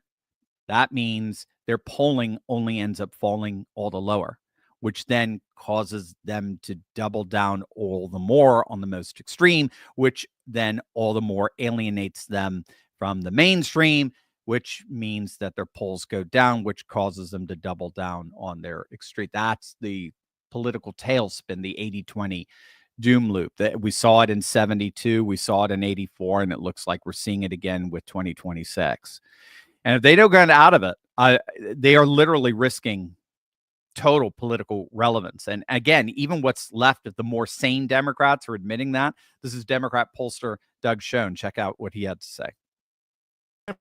Speaker 2: that means their polling only ends up falling all the lower, which then causes them to double down all the more on the most extreme, which then all the more alienates them from the mainstream, which means that their polls go down, which causes them to double down on their extreme. That's the political tailspin, the 80-20 doom loop. We saw it in 72, we saw it in 84, and it looks like we're seeing it again with 2026. And if they don't get out of it, they are literally risking total political relevance. And again, even what's left of the more sane Democrats are admitting that. This is Democrat pollster Doug Schoen. Check out what he had to say.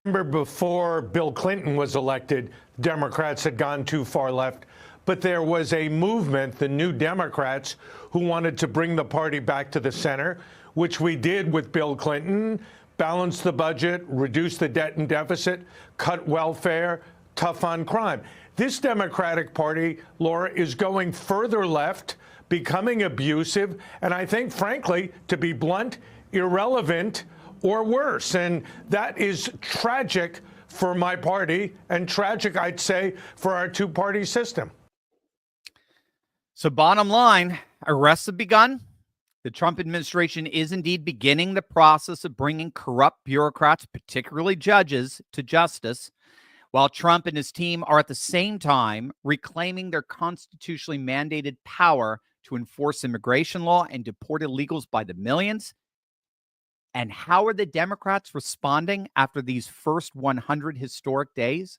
Speaker 6: Remember, before Bill Clinton was elected, Democrats had gone too far left. But there was a movement, the New Democrats, who wanted to bring the party back to the center, which we did with Bill Clinton, balance the budget, reduce the debt and deficit, cut welfare, tough on crime. This Democratic Party, Laura, is going further left, becoming abusive, and I think, frankly, to be blunt, irrelevant or worse. And that is tragic for my party and tragic, I'd say, for our two-party system.
Speaker 2: So bottom line, arrests have begun. The Trump administration is indeed beginning the process of bringing corrupt bureaucrats, particularly judges, to justice, while Trump and his team are at the same time reclaiming their constitutionally mandated power to enforce immigration law and deport illegals by the millions. And how are the Democrats responding after these first 100 historic days?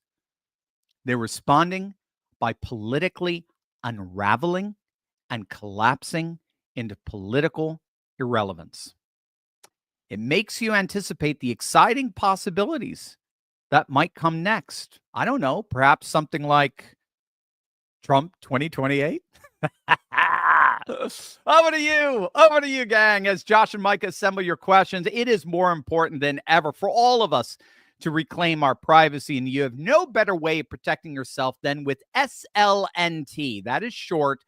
Speaker 2: They're responding by politically unraveling and collapsing into political irrelevance. It makes you anticipate the exciting possibilities that might come next. I don't know, perhaps something like Trump 2028? Over to you, gang. As Josh and Micah assemble your questions, it is more important than ever for all of us to reclaim our privacy, and you have no better way of protecting yourself than with SLNT. That is short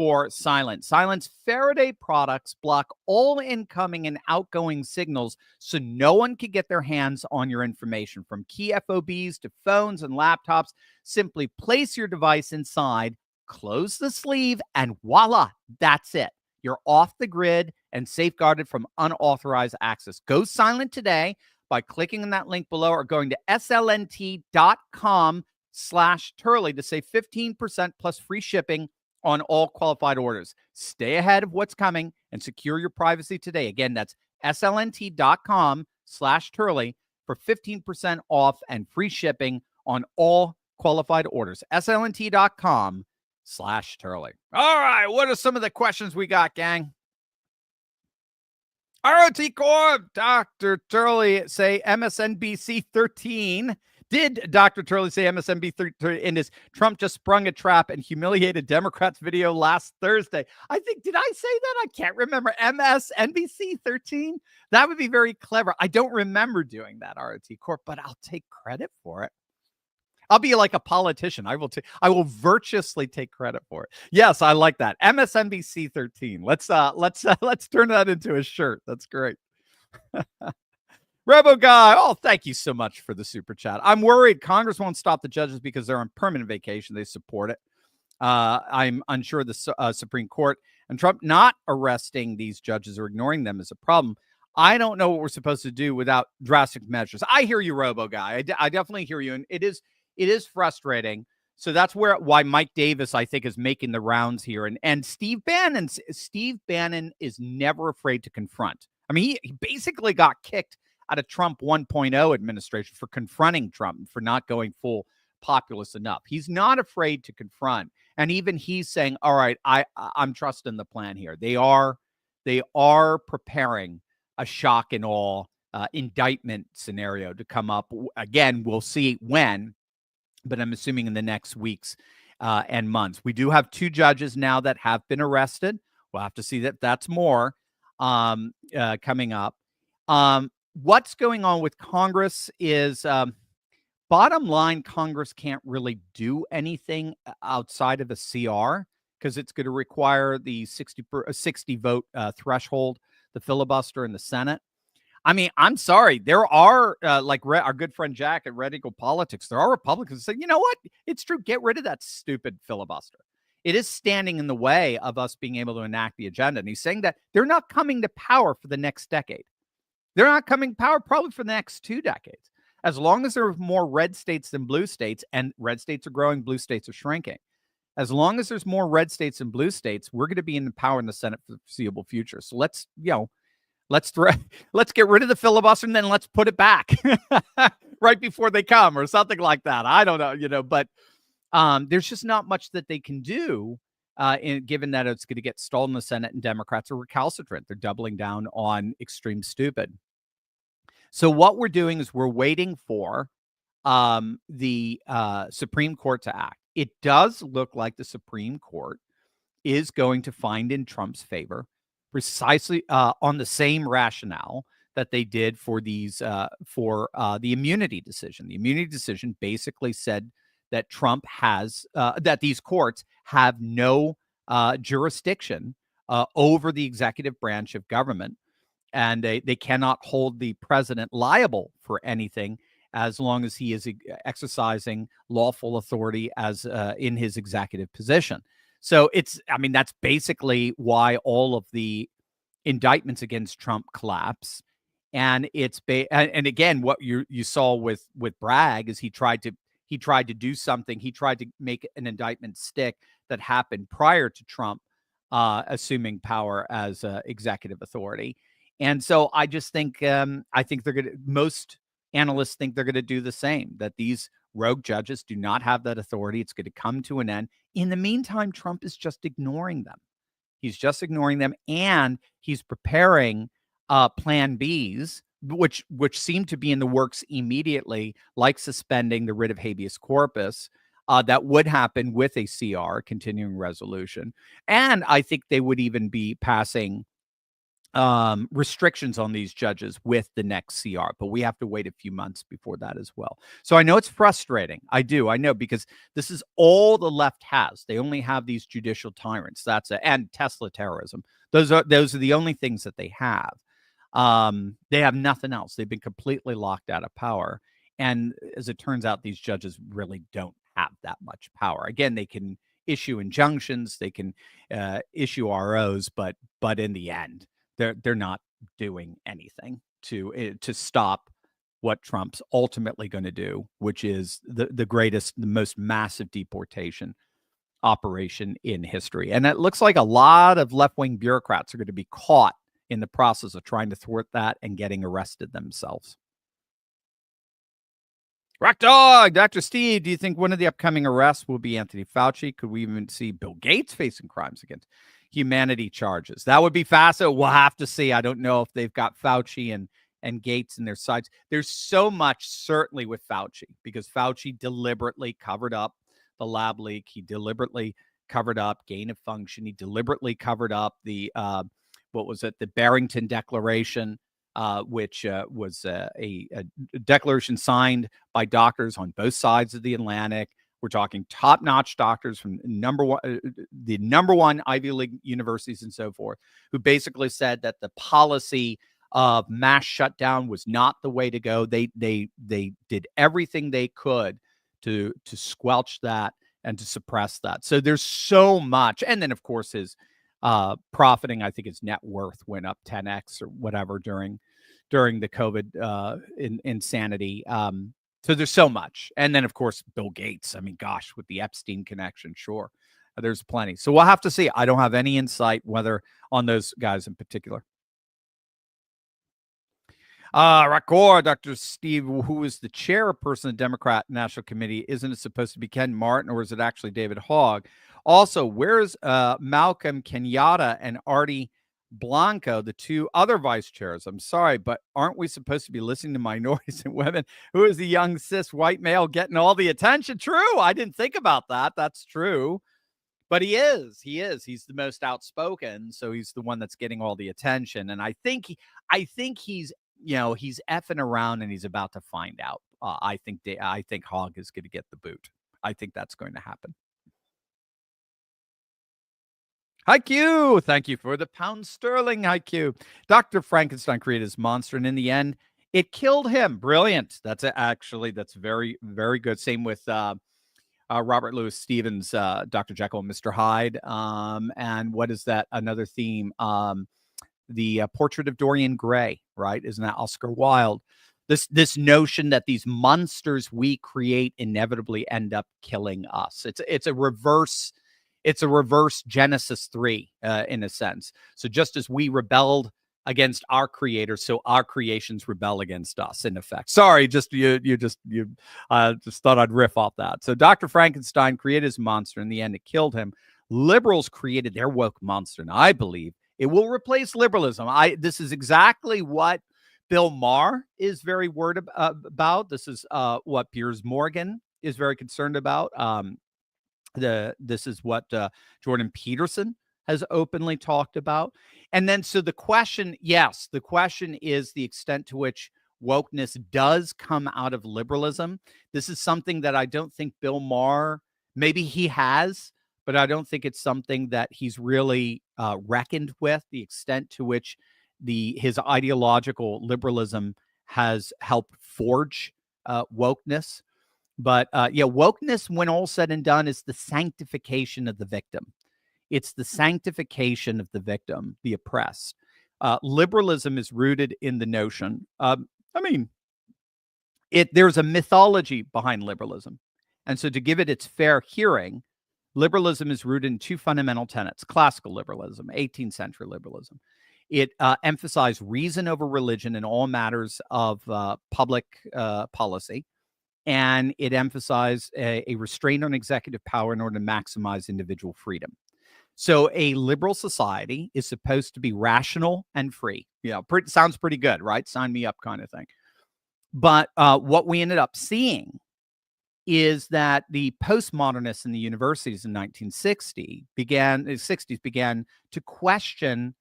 Speaker 2: for Silent. Silent's Faraday products block all incoming and outgoing signals so no one can get their hands on your information. From key FOBs to phones and laptops, simply place your device inside, close the sleeve, and voila, that's it. You're off the grid and safeguarded from unauthorized access. Go silent today by clicking on that link below or going to slnt.com/Turley to save 15% plus free shipping on all qualified orders. Stay ahead of what's coming and secure your privacy today. Again, that's slnt.com/Turley for 15% off and free shipping on all qualified orders. slnt.com/Turley. All right, what are some of the questions we got, gang? ROT Corp, Dr. Turley say MSNBC 13. Did Dr. Turley say MSNBC 13 in his Trump just sprung a trap and humiliated Democrats video last Thursday? I think, did I say that? I can't remember. MSNBC 13? That would be very clever. I don't remember doing that, ROT Corp, but I'll take credit for it. I'll be like a politician. I will virtuously take credit for it. Yes, I like that. MSNBC 13. Let's turn that into a shirt. That's great. Rebo Guy. Oh, thank you so much for the super chat. I'm worried Congress won't stop the judges because they're on permanent vacation. They support it. I'm unsure the Supreme Court and Trump not arresting these judges or ignoring them is a problem. I don't know what we're supposed to do without drastic measures. I hear you, Robo Guy. I definitely hear you. And it is frustrating. So that's why Mike Davis, I think, is making the rounds here. And Steve Bannon is never afraid to confront. I mean, he basically got kicked out of Trump 1.0 administration for confronting Trump, for not going full populist enough. He's not afraid to confront. And even he's saying, all right, I'm trusting the plan here. They are preparing a shock and awe indictment scenario to come up. Again, we'll see when, but I'm assuming in the next weeks and months. We do have 2 judges now that have been arrested. We'll have to see that's more coming up. What's going on with Congress is, bottom line, Congress can't really do anything outside of a CR because it's going to require the 60 vote threshold, the filibuster in the Senate. I mean, I'm sorry. There are, like our good friend Jack at Red Eagle Politics, there are Republicans who say, you know what? It's true. Get rid of that stupid filibuster. It is standing in the way of us being able to enact the agenda. And he's saying that they're not coming to power for the next decade. They're not coming to power probably for the next 2 decades. As long as there are more red states than blue states, and red states are growing, blue states are shrinking. As long as there's more red states than blue states, we're going to be in the power in the Senate for the foreseeable future. So let's get rid of the filibuster and then let's put it back right before they come or something like that. I don't know, but there's just not much that they can do given that it's going to get stalled in the Senate and Democrats are recalcitrant. They're doubling down on extreme stupid. So what we're doing is we're waiting for the Supreme Court to act. It does look like the Supreme Court is going to find in Trump's favor precisely on the same rationale that they did for these for the immunity decision. The immunity decision basically said that Trump has that these courts have no jurisdiction over the executive branch of government, and they cannot hold the president liable for anything as long as he is exercising lawful authority as in his executive position. So that's basically why all of the indictments against Trump collapse. And and again, what you saw with Bragg is he tried to do something. He tried to make an indictment stick that happened prior to Trump assuming power as executive authority. And so I just think most analysts think they're going to do the same, that these rogue judges do not have that authority. It's going to come to an end. In the meantime, Trump is just ignoring them. He's just ignoring them, and he's preparing plan Bs, which seem to be in the works immediately, like suspending the writ of habeas corpus. That would happen with a CR, continuing resolution. And I think they would even be passing restrictions on these judges with the next CR, but we have to wait a few months before that as well. So I know it's frustrating. I know, because this is all the left has. They only have these judicial tyrants. And Tesla terrorism. Those are the only things that they have. They have nothing else. They've been completely locked out of power. And as it turns out, these judges really don't have that much power. Again, they can issue injunctions, they can issue ROs, but in the end, they're not doing anything to stop what Trump's ultimately going to do, which is the most massive deportation operation in history. And it looks like a lot of left-wing bureaucrats are going to be caught in the process of trying to thwart that and getting arrested themselves. Rock Dog, Dr. Steve, do you think one of the upcoming arrests will be Anthony Fauci? Could we even see Bill Gates facing crimes against humanity charges? That would be fascinating. We'll have to see. I don't know if they've got Fauci and Gates in their sides. There's so much certainly with Fauci, because Fauci deliberately covered up the lab leak. He deliberately covered up gain of function. He deliberately covered up the the Barrington Declaration, which was a declaration signed by doctors on both sides of the Atlantic. We're talking top-notch doctors from the number one Ivy League universities and so forth, who basically said that the policy of mass shutdown was not the way to go. They did everything they could to squelch that and to suppress that. So there's so much. And then, of course, his profiting, I think his net worth went up 10x or whatever during the COVID insanity. So there's so much. And then, of course, Bill Gates. I mean, gosh, with the Epstein connection, sure, there's plenty. So we'll have to see. I don't have any insight whether on those guys in particular. Record, Dr. Steve, who is the chairperson of the Democrat National Committee, isn't it supposed to be Ken Martin, or is it actually David Hogg? Also, where's Malcolm Kenyatta and Artie Blanco, the two other vice chairs? I'm sorry, but aren't we supposed to be listening to minorities and women? Who is the young cis white male getting all the attention? True. I didn't think about that. That's true. But he is. He's the most outspoken, so he's the one that's getting all the attention. And I think he's effing around and he's about to find out. I think Hogg is going to get the boot. I think that's going to happen. Hi, Q. Thank you for the pound sterling. Hi, Q. Dr. Frankenstein created his monster, and in the end, it killed him. Brilliant. That's very, very good. Same with Robert Louis Stevens, Dr. Jekyll and Mr. Hyde. And what is that? Another theme. The Portrait of Dorian Gray, right? Isn't that Oscar Wilde? This notion that these monsters we create inevitably end up killing us. It's a reverse Genesis 3 in a sense. So just as we rebelled against our creator, so our creations rebel against us, in effect. Sorry, just thought I'd riff off that. So Dr. Frankenstein created his monster. In the end, it killed him. Liberals created their woke monster, and I believe it will replace liberalism. This is exactly what Bill Maher is very worried about. This is what Piers Morgan is very concerned about. This is what Jordan Peterson has openly talked about. And then, so the question is the extent to which wokeness does come out of liberalism. This is something that I don't think Bill Maher, maybe he has, but I don't think it's something that he's really reckoned with, the extent to which his ideological liberalism has helped forge wokeness. But wokeness, when all said and done, is the sanctification of the victim. It's the sanctification of the victim, the oppressed. Liberalism is rooted in the notion. There's a mythology behind liberalism. And so to give it its fair hearing, liberalism is rooted in two fundamental tenets: classical liberalism, 18th century liberalism. It emphasized reason over religion in all matters of public policy. And it emphasized a restraint on executive power in order to maximize individual freedom. So a liberal society is supposed to be rational and free. Sounds pretty good, right? Sign me up kind of thing. But what we ended up seeing is that the postmodernists in the universities in 1960 began to question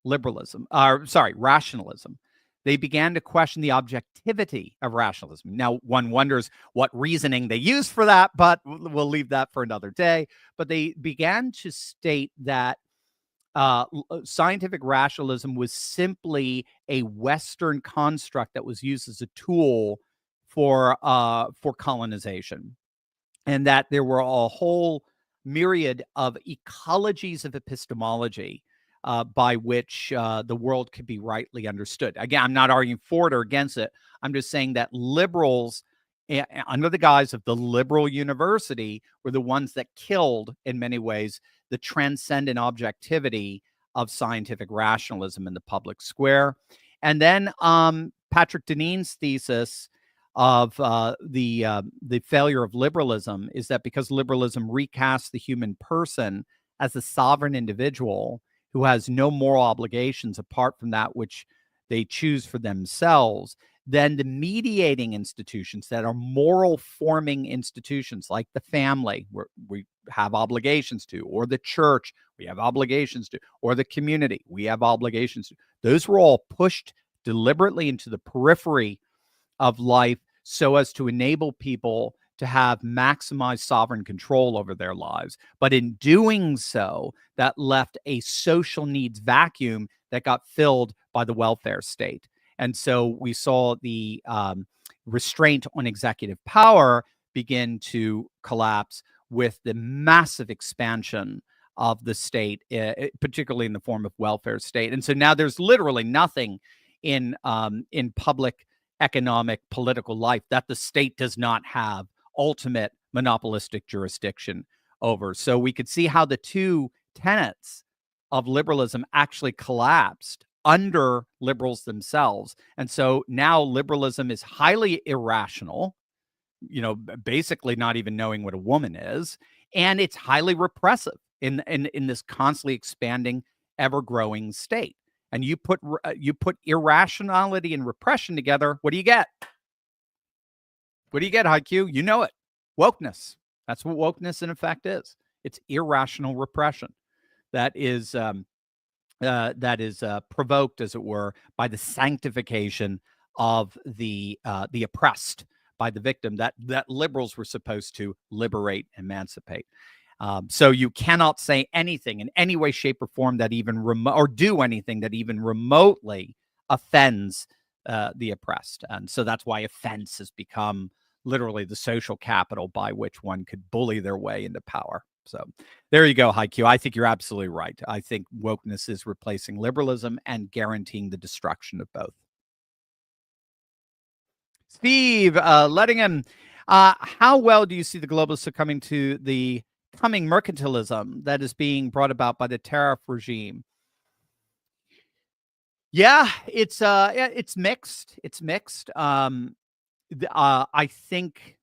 Speaker 2: rationalism. They began to question the objectivity of rationalism. Now, one wonders what reasoning they used for that, but we'll leave that for another day. But they began to state that scientific rationalism was simply a Western construct that was used as a tool for colonization, and that there were a whole myriad of ecologies of epistemology by which the world could be rightly understood. Again, I'm not arguing for it or against it. I'm just saying that liberals, under the guise of the liberal university, were the ones that killed, in many ways, the transcendent objectivity of scientific rationalism in the public square. And then Patrick Deneen's thesis of the failure of liberalism is that because liberalism recasts the human person as a sovereign individual who has no moral obligations apart from that which they choose for themselves, then the mediating institutions that are moral forming institutions like the family, where we have obligations to, or the church, we have obligations to, or the community, we have obligations to, those were all pushed deliberately into the periphery of life so as to enable people to have maximized sovereign control over their lives. But in doing so, that left a social needs vacuum that got filled by the welfare state. And so we saw the restraint on executive power begin to collapse with the massive expansion of the state, particularly in the form of welfare state. And so now there's literally nothing in public economic political life that the state does not have ultimate monopolistic jurisdiction over. So we could see how the two tenets of liberalism actually collapsed under liberals themselves. And so now liberalism is highly irrational, basically not even knowing what a woman is, and it's highly repressive in this constantly expanding, ever-growing state. And you put irrationality and repression together, what do you get? What do you get, IQ? You know it. Wokeness. That's what wokeness in effect is. It's irrational repression that is provoked, as it were, by the sanctification of the oppressed, by the victim that liberals were supposed to liberate, emancipate. So you cannot say anything in any way, shape, or form that even or do anything that even remotely offends the oppressed. And so that's why offense has become literally the social capital by which one could bully their way into power. So there you go, Haiku. I think you're absolutely right. I think wokeness is replacing liberalism and guaranteeing the destruction of both. Steve, Lettingham, how well do you see the globalists succumbing to the coming mercantilism that is being brought about by the tariff regime? Yeah, it's mixed. It's mixed. I think,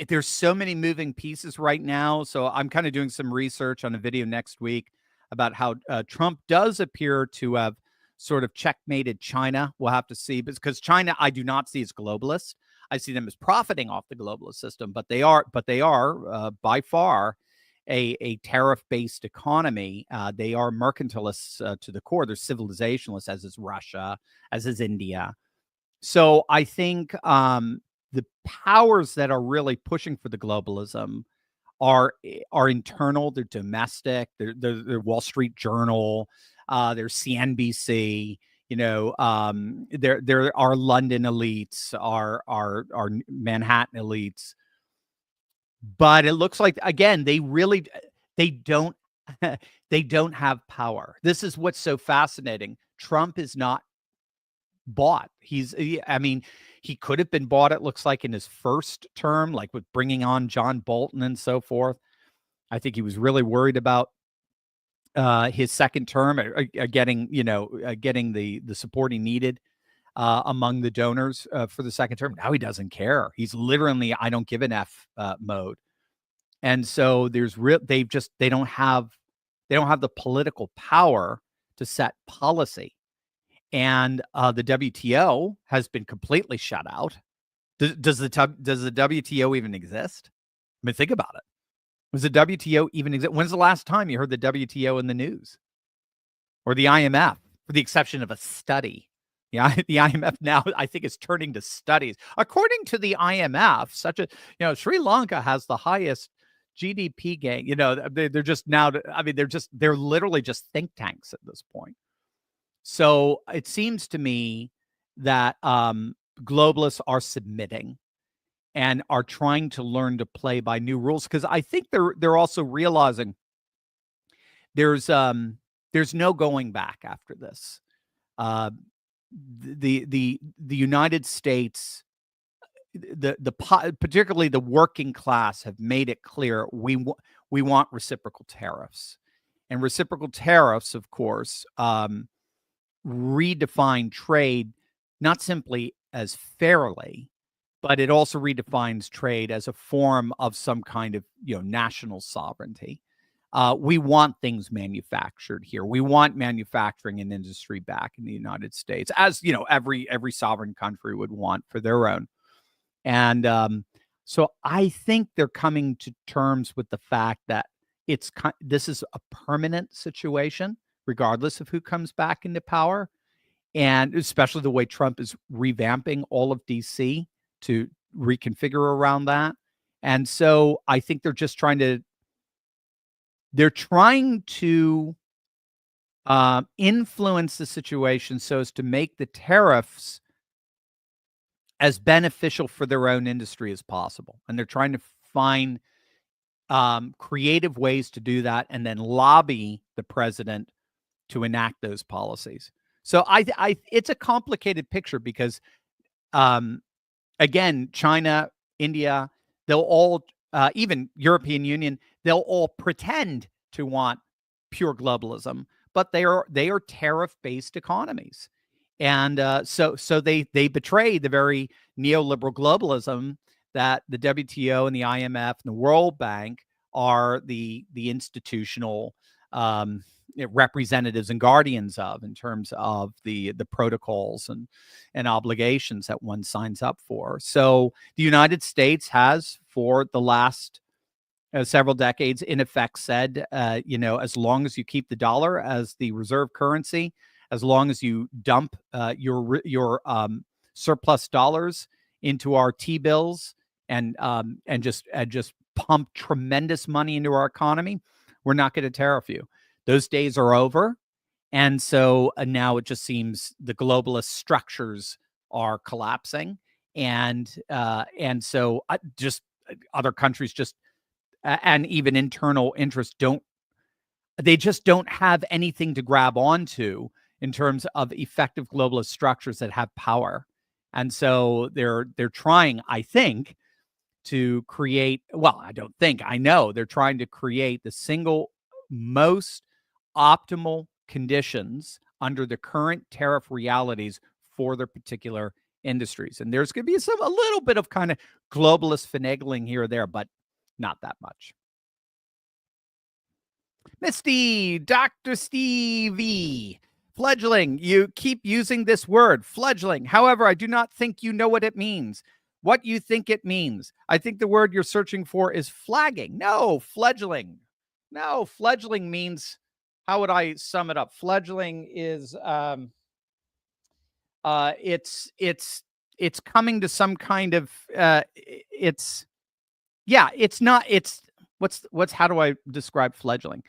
Speaker 2: there's so many moving pieces right now. So I'm kind of doing some research on a video next week about how Trump does appear to have sort of checkmated China. We'll have to see, because China, I do not see as globalists. I see them as profiting off the globalist system, but they are by far a tariff-based economy. They are mercantilists to the core. They're civilizationalists, as is Russia, as is India. So I think the powers that are really pushing for the globalism are internal. They're domestic. They're Wall Street Journal. They're CNBC. There are London elites, are Manhattan elites. But it looks like, again, they don't have power. This is what's so fascinating. Trump is not bought. He could have been bought, it looks like, in his first term, like with bringing on John Bolton and so forth. I think he was really worried about his second term, getting the support he needed among the donors for the second term. Now he doesn't care. He's literally I don't give an F mode. And so they don't have the political power to set policy. And the WTO has been completely shut out. Does the WTO even exist? Think about it. Does the WTO even exist? When's the last time you heard the WTO in the news? or the IMF, for the exception of a study. Yeah, the IMF now, I think, is turning to studies. According to the IMF, Sri Lanka has the highest GDP gain. They're just now, they're literally just think tanks at this point. So it seems to me that globalists are submitting and are trying to learn to play by new rules, because I think they're also realizing there's no going back after this. The United States, particularly the working class, have made it clear we want reciprocal tariffs, and reciprocal tariffs, of course, redefine trade not simply as fairly, but it also redefines trade as a form of some kind of national sovereignty. We want things manufactured here. We want manufacturing and industry back in the United States, as every sovereign country would want for their own. And so I think they're coming to terms with the fact that this is a permanent situation, regardless of who comes back into power, and especially the way Trump is revamping all of DC to reconfigure around that. And so I think they're just trying to influence the situation so as to make the tariffs as beneficial for their own industry as possible. And they're trying to find creative ways to do that and then lobby the president to enact those policies. So it's a complicated picture because, again, China, India, they'll all, even European Union, they'll all pretend to want pure globalism, but they are tariff-based economies. And so they betray the very neoliberal globalism that the WTO and the IMF and the World Bank are the institutional representatives and guardians of, in terms of the protocols and obligations that one signs up for. So the United States has, for the last several decades, in effect said, as long as you keep the dollar as the reserve currency, as long as you dump your surplus dollars into our T-bills and just pump tremendous money into our economy, we're not going to tariff you. Those days are over. And so now it just seems the globalist structures are collapsing. And so just other countries and even internal interests don't have anything to grab onto in terms of effective globalist structures that have power. And so they're trying, I think, to create, I know they're trying to create the single most optimal conditions under the current tariff realities for their particular industries. And there's going to be a little bit of kind of globalist finagling here or there, but not that much. Misty, Dr. Stevie, fledgling. You keep using this word, fledgling. However, I do not think you know what it means. What you think it means. I think the word you're searching for is flagging. No, fledgling. No, fledgling means, how would I sum it up? Fledgling is it's coming to some kind of how do I describe fledgling?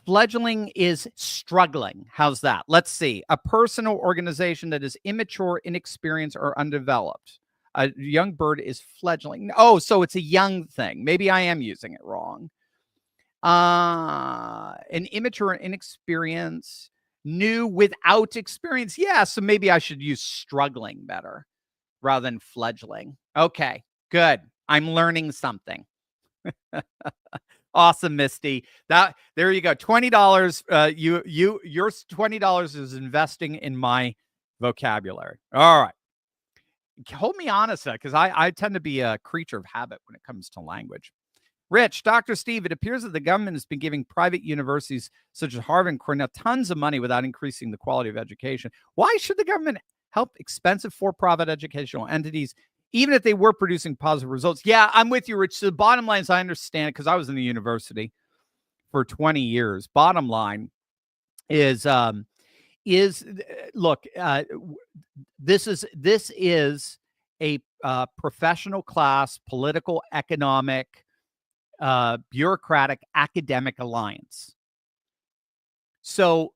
Speaker 2: Fledgling is struggling. How's that? Let's see. A person or organization that is immature, inexperienced, or undeveloped. A young bird is fledgling. Oh, so it's a young thing. Maybe I am using it wrong. An immature and inexperienced, new without experience. Yeah, so maybe I should use struggling better rather than fledgling. Okay, good. I'm learning something. Awesome, Misty. There you go. $20. Your $20 is investing in my vocabulary. All right. Hold me honest, because I tend to be a creature of habit when it comes to language. Rich, Dr. Steve, it appears that the government has been giving private universities such as Harvard and Cornell tons of money without increasing the quality of education. Why should the government help expensive for-profit educational entities, even if they were producing positive results? Yeah, I'm with you, Rich. So the bottom line is, I understand it because I was in the university for 20 years. Bottom line, is look, this is a professional class, political, economic, bureaucratic, academic alliance. So,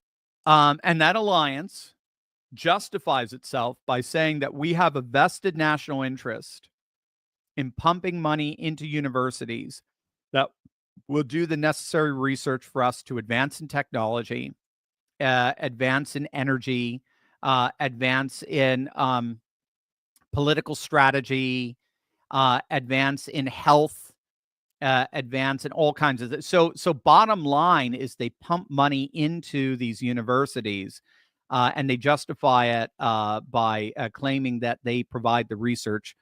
Speaker 2: and that alliance justifies itself by saying that we have a vested national interest in pumping money into universities that will do the necessary research for us to advance in technology, advance in energy, advance in political strategy, advance in health, advance in all kinds of so bottom line is they pump money into these universities, and they justify it by claiming that they provide the research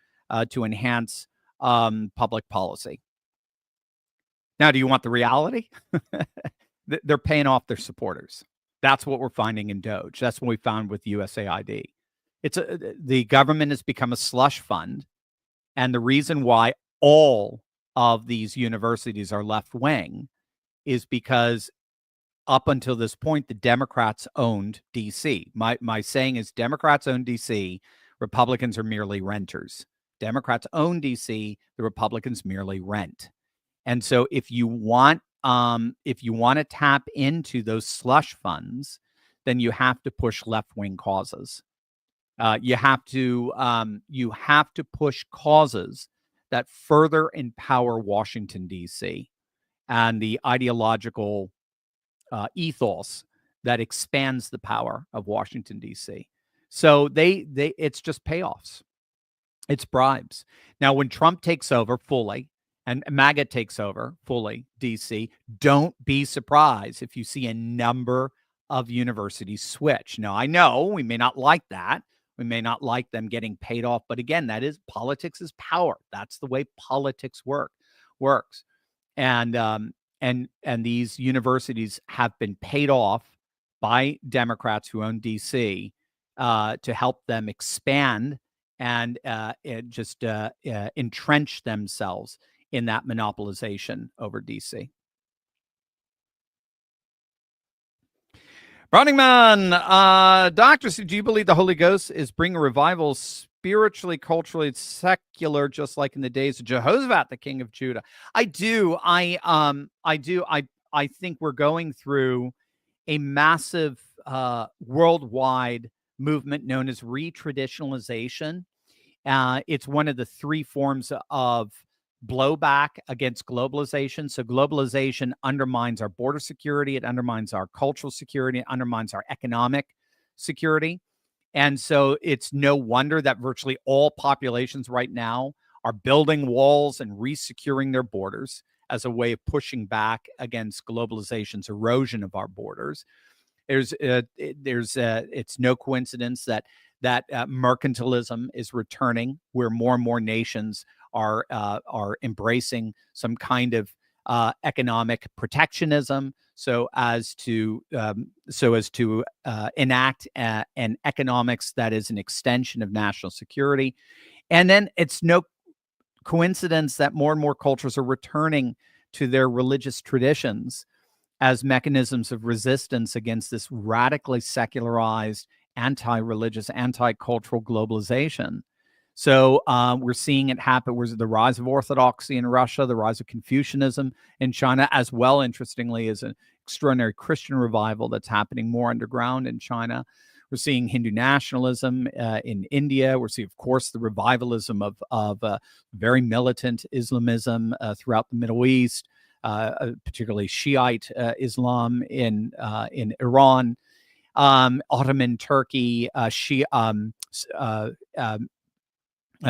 Speaker 2: to enhance public policy. Now, do you want the reality? They're paying off their supporters. That's what we're finding in Doge. That's what we found with USAID. The government has become a slush fund, and the reason why all of these universities are left wing is because up until this point, the Democrats owned DC. My saying is Democrats own DC, Republicans are merely renters. Democrats own DC, the Republicans merely rent. And so if you want to tap into those slush funds, then you have to push left-wing causes. You have to push causes that further empower Washington, D.C. and the ideological ethos that expands the power of Washington, D.C. So it's just payoffs. It's bribes. Now, when Trump takes over fully and MAGA takes over fully, D.C., don't be surprised if you see a number of universities switch. Now, I know we may not like that. We may not like them getting paid off. But again, that is politics is power. That's the way politics works. And these universities have been paid off by Democrats who own D.C. To help them expand and just entrench themselves in that monopolization over D.C. Burning Man, Doctor, do you believe the Holy Ghost is bringing revival spiritually, culturally, secular, just like in the days of Jehoshaphat, the king of Judah? I do. I do. I think we're going through a massive worldwide movement known as retraditionalization. It's one of the three forms of blowback against globalization. So globalization undermines our border security. It undermines our cultural security. It undermines our economic security. And so it's no wonder that virtually all populations right now are building walls and resecuring their borders as a way of pushing back against globalization's erosion of our borders. It's no coincidence that mercantilism is returning, where more and more nations are embracing some kind of economic protectionism, so as to enact an economics that is an extension of national security. And then it's no coincidence that more and more cultures are returning to their religious traditions as mechanisms of resistance against this radically secularized, anti-religious, anti-cultural globalization. So we're seeing it happen. We're the rise of orthodoxy in Russia, the rise of Confucianism in China, as well, interestingly, is an extraordinary Christian revival that's happening more underground in China. We're seeing Hindu nationalism in India. We're seeing, of course, the revivalism of very militant Islamism throughout the Middle East, particularly Shiite Islam in Iran, Ottoman Turkey,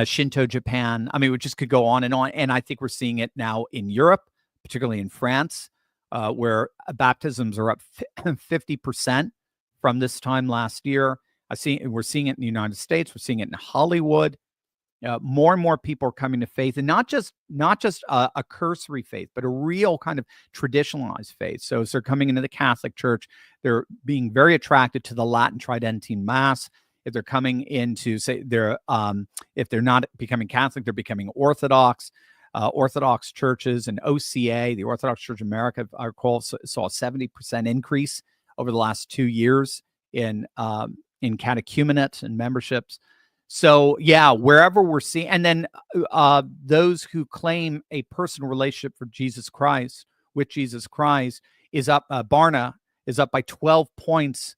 Speaker 2: Shinto Japan. I mean, we just could go on. And I think we're seeing it now in Europe, particularly in France, where baptisms are up 50% from this time last year. We're seeing it in the United States. We're seeing it in Hollywood. More and more people are coming to faith, and not just a cursory faith, but a real kind of traditionalized faith. So as they're coming into the Catholic Church, they're being very attracted to the Latin Tridentine Mass. If they're coming into, say, if they're not becoming Catholic, they're becoming Orthodox. Orthodox churches and OCA, the Orthodox Church of America, saw a 70% increase over the last 2 years in catechumenate and memberships. So yeah, wherever we're seeing, and then those who claim a personal relationship with Jesus Christ is up. Barna is up by 12 points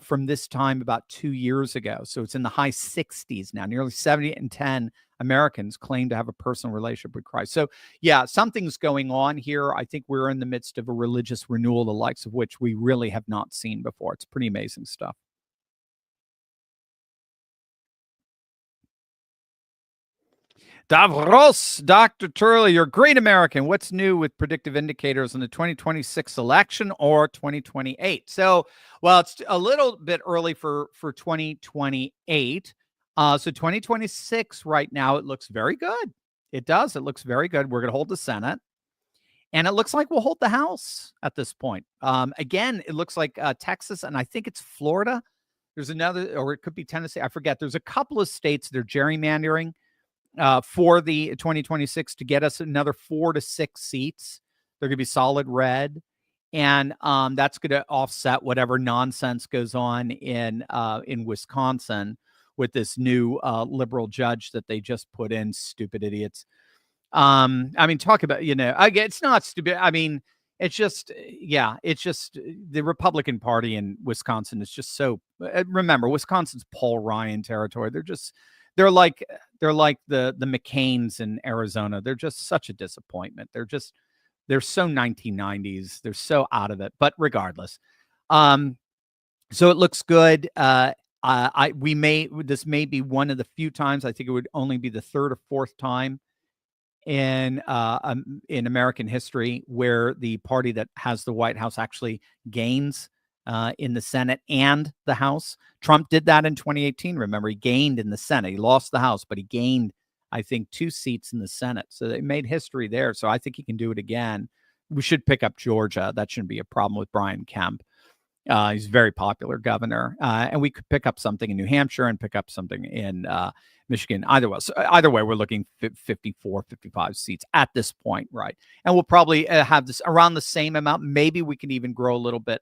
Speaker 2: from this time about 2 years ago. So it's in the high 60s now. Nearly 70 in 10 Americans claim to have a personal relationship with Christ. So yeah, something's going on here. I think we're in the midst of a religious renewal, the likes of which we really have not seen before. It's pretty amazing stuff. Davros, Dr. Turley, you're a great American. What's new with predictive indicators in the 2026 election or 2028? So, well, it's a little bit early for 2028. So 2026 right now, it looks very good. It does. It looks very good. We're going to hold the Senate. And it looks like we'll hold the House at this point. Again, it looks like Texas, and I think it's Florida. There's another, or it could be Tennessee. I forget. There's a couple of states that are gerrymandering for the 2026 to get us another 4 to 6 seats. They're going to be solid red. And that's going to offset whatever nonsense goes on in Wisconsin with this new liberal judge that they just put in. Stupid idiots. I mean, talk about, again, it's not stupid. I mean, it's just the Republican Party in Wisconsin is just so, remember, Wisconsin's Paul Ryan territory. They're like the McCains in Arizona. They're just such a disappointment. They're so 1990s. They're so out of it. But regardless, so it looks good. This may be one of the few times. I think it would only be the third or fourth time in American history where the party that has the White House actually gains in the Senate and the House. Trump did that in 2018. Remember, he gained in the Senate. He lost the House, but he gained, I think, 2 seats in the Senate. So they made history there. So I think he can do it again. We should pick up Georgia. That shouldn't be a problem with Brian Kemp. He's a very popular governor. And we could pick up something in New Hampshire and pick up something in Michigan. Either way, we're looking 54, 55 seats at this point, right? And we'll probably have this around the same amount. Maybe we can even grow a little bit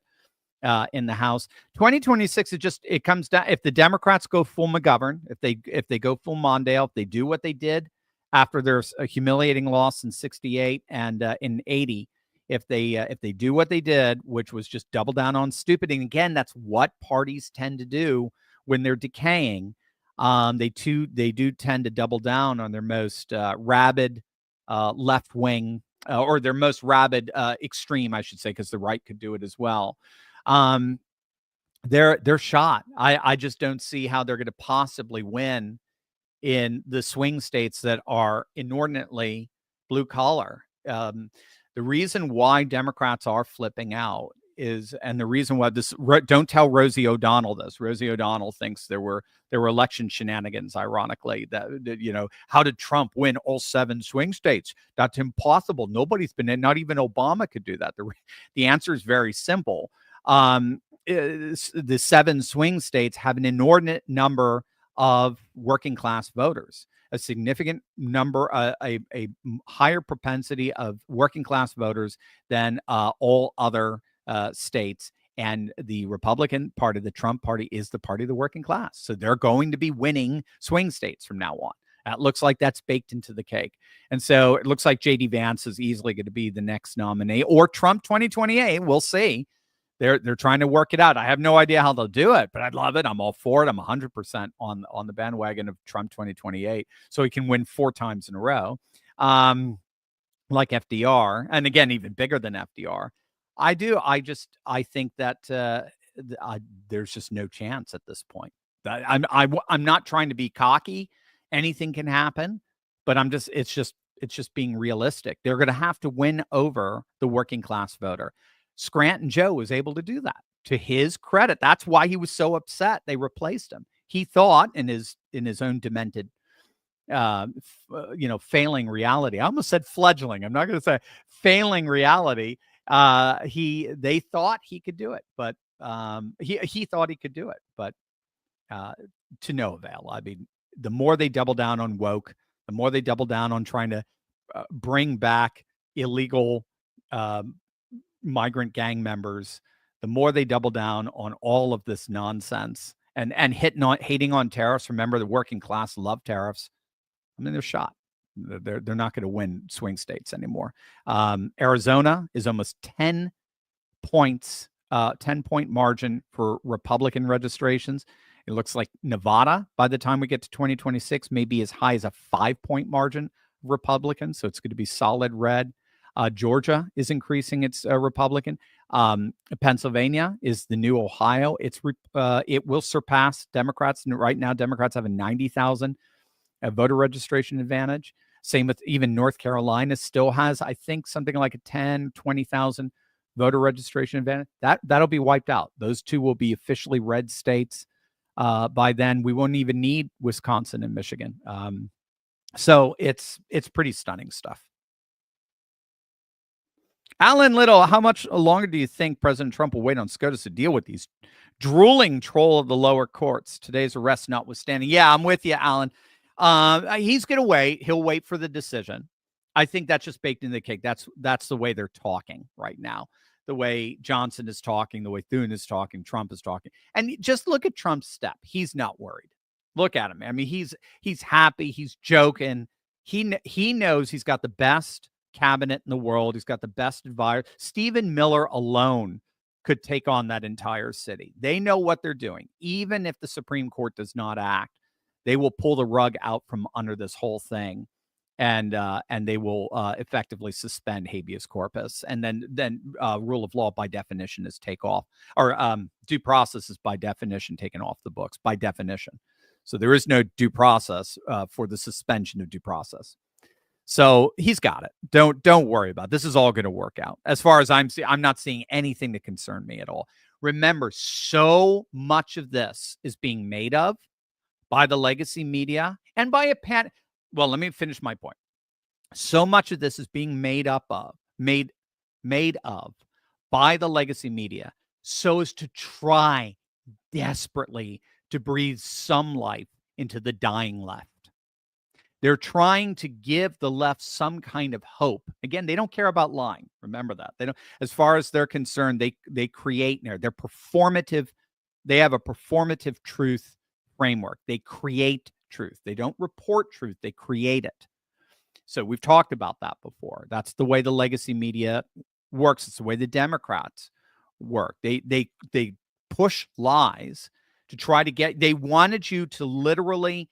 Speaker 2: in the House. 2026, it comes down, if the Democrats go full McGovern, if they go full Mondale, if they do what they did after their humiliating loss in 68 and in 80, if they do what they did, which was just double down on stupid, and again, that's what parties tend to do when they're decaying. They do tend to double down on their most rabid left wing, or their most rabid extreme, I should say, because the right could do it as well. They're shot. I just don't see how they're going to possibly win in the swing states that are inordinately blue collar. The reason why Democrats are flipping out is, and the reason why don't tell Rosie O'Donnell this. Rosie O'Donnell thinks there were election shenanigans, ironically, that how did Trump win all 7 swing states? That's impossible. Nobody's been in, not even Obama could do that. The answer is very simple. The 7 swing states have an inordinate number of working class voters, a significant number, a higher propensity of working class voters than all other states. And the Republican Party, the Trump Party, is the party of the working class. So they're going to be winning swing states from now on. It looks like that's baked into the cake. And so it looks like J.D. Vance is easily going to be the next nominee, or Trump 2028. We'll see. They're trying to work it out. I have no idea how they'll do it, but I'd love it. I'm all for it. I'm 100% on the bandwagon of Trump 2028, so he can win 4 times in a row, like FDR, and again, even bigger than FDR. I think that there's just no chance at this point. I'm not trying to be cocky. Anything can happen, but it's just being realistic. They're going to have to win over the working class voter. Scranton Joe was able to do that, to his credit. That's why he was so upset they replaced him. He thought in his own demented, failing reality. I almost said fledgling. I'm not going to say failing reality. They thought he could do it, but he thought he could do it, but to no avail. I mean, the more they double down on woke, the more they double down on trying to bring back illegal migrant gang members, the more they double down on all of this nonsense and hating on tariffs. Remember, the working class love tariffs. I mean, they're shot. They're not going to win swing states anymore. Arizona is almost 10 points, 10-point margin for Republican registrations. It looks like Nevada, by the time we get to 2026, may be as high as a 5-point margin Republican. So it's going to be solid red. Georgia is increasing its Republican. Pennsylvania is the new Ohio. It will surpass Democrats. Right now, Democrats have a 90,000 voter registration advantage. Same with even North Carolina still has, I think, something like a 10, 20,000 voter registration advantage. That'll be wiped out. Those two will be officially red states. By then, we won't even need Wisconsin and Michigan. So it's pretty stunning stuff. Alan Little, how much longer do you think President Trump will wait on SCOTUS to deal with these drooling troll of the lower courts? Today's arrest notwithstanding. Yeah, I'm with you, Alan. He's going to wait. He'll wait for the decision. I think that's just baked into the cake. That's the way they're talking right now. The way Johnson is talking, the way Thune is talking, Trump is talking. And just look at Trump's step. He's not worried. Look at him. I mean, he's happy. He's joking. He knows he's got the best cabinet in the world. He's got the best advisor. Stephen Miller alone could take on that entire city. They know what they're doing. Even if the Supreme Court does not act, they will pull the rug out from under this whole thing, and they will effectively suspend habeas corpus, and then rule of law by definition is take off, or due process is by definition taken off the books by definition. So there is no due process for the suspension of due process. So he's got it. Don't worry about it. This is all going to work out. As far as I'm not seeing anything to concern me at all. Remember, so much of this is being made of by the legacy media and by well, let me finish my point. So much of this is being made of by the legacy media so as to try desperately to breathe some life into the dying left. They're trying to give the left some kind of hope. Again, they don't care about lying. Remember that. They don't, as far as they're concerned, they create narrative. They're performative. They have a performative truth framework. They create truth. They don't report truth. They create it. So we've talked about that before. That's the way the legacy media works. It's the way the Democrats work. They push lies to try to get. They wanted you to literally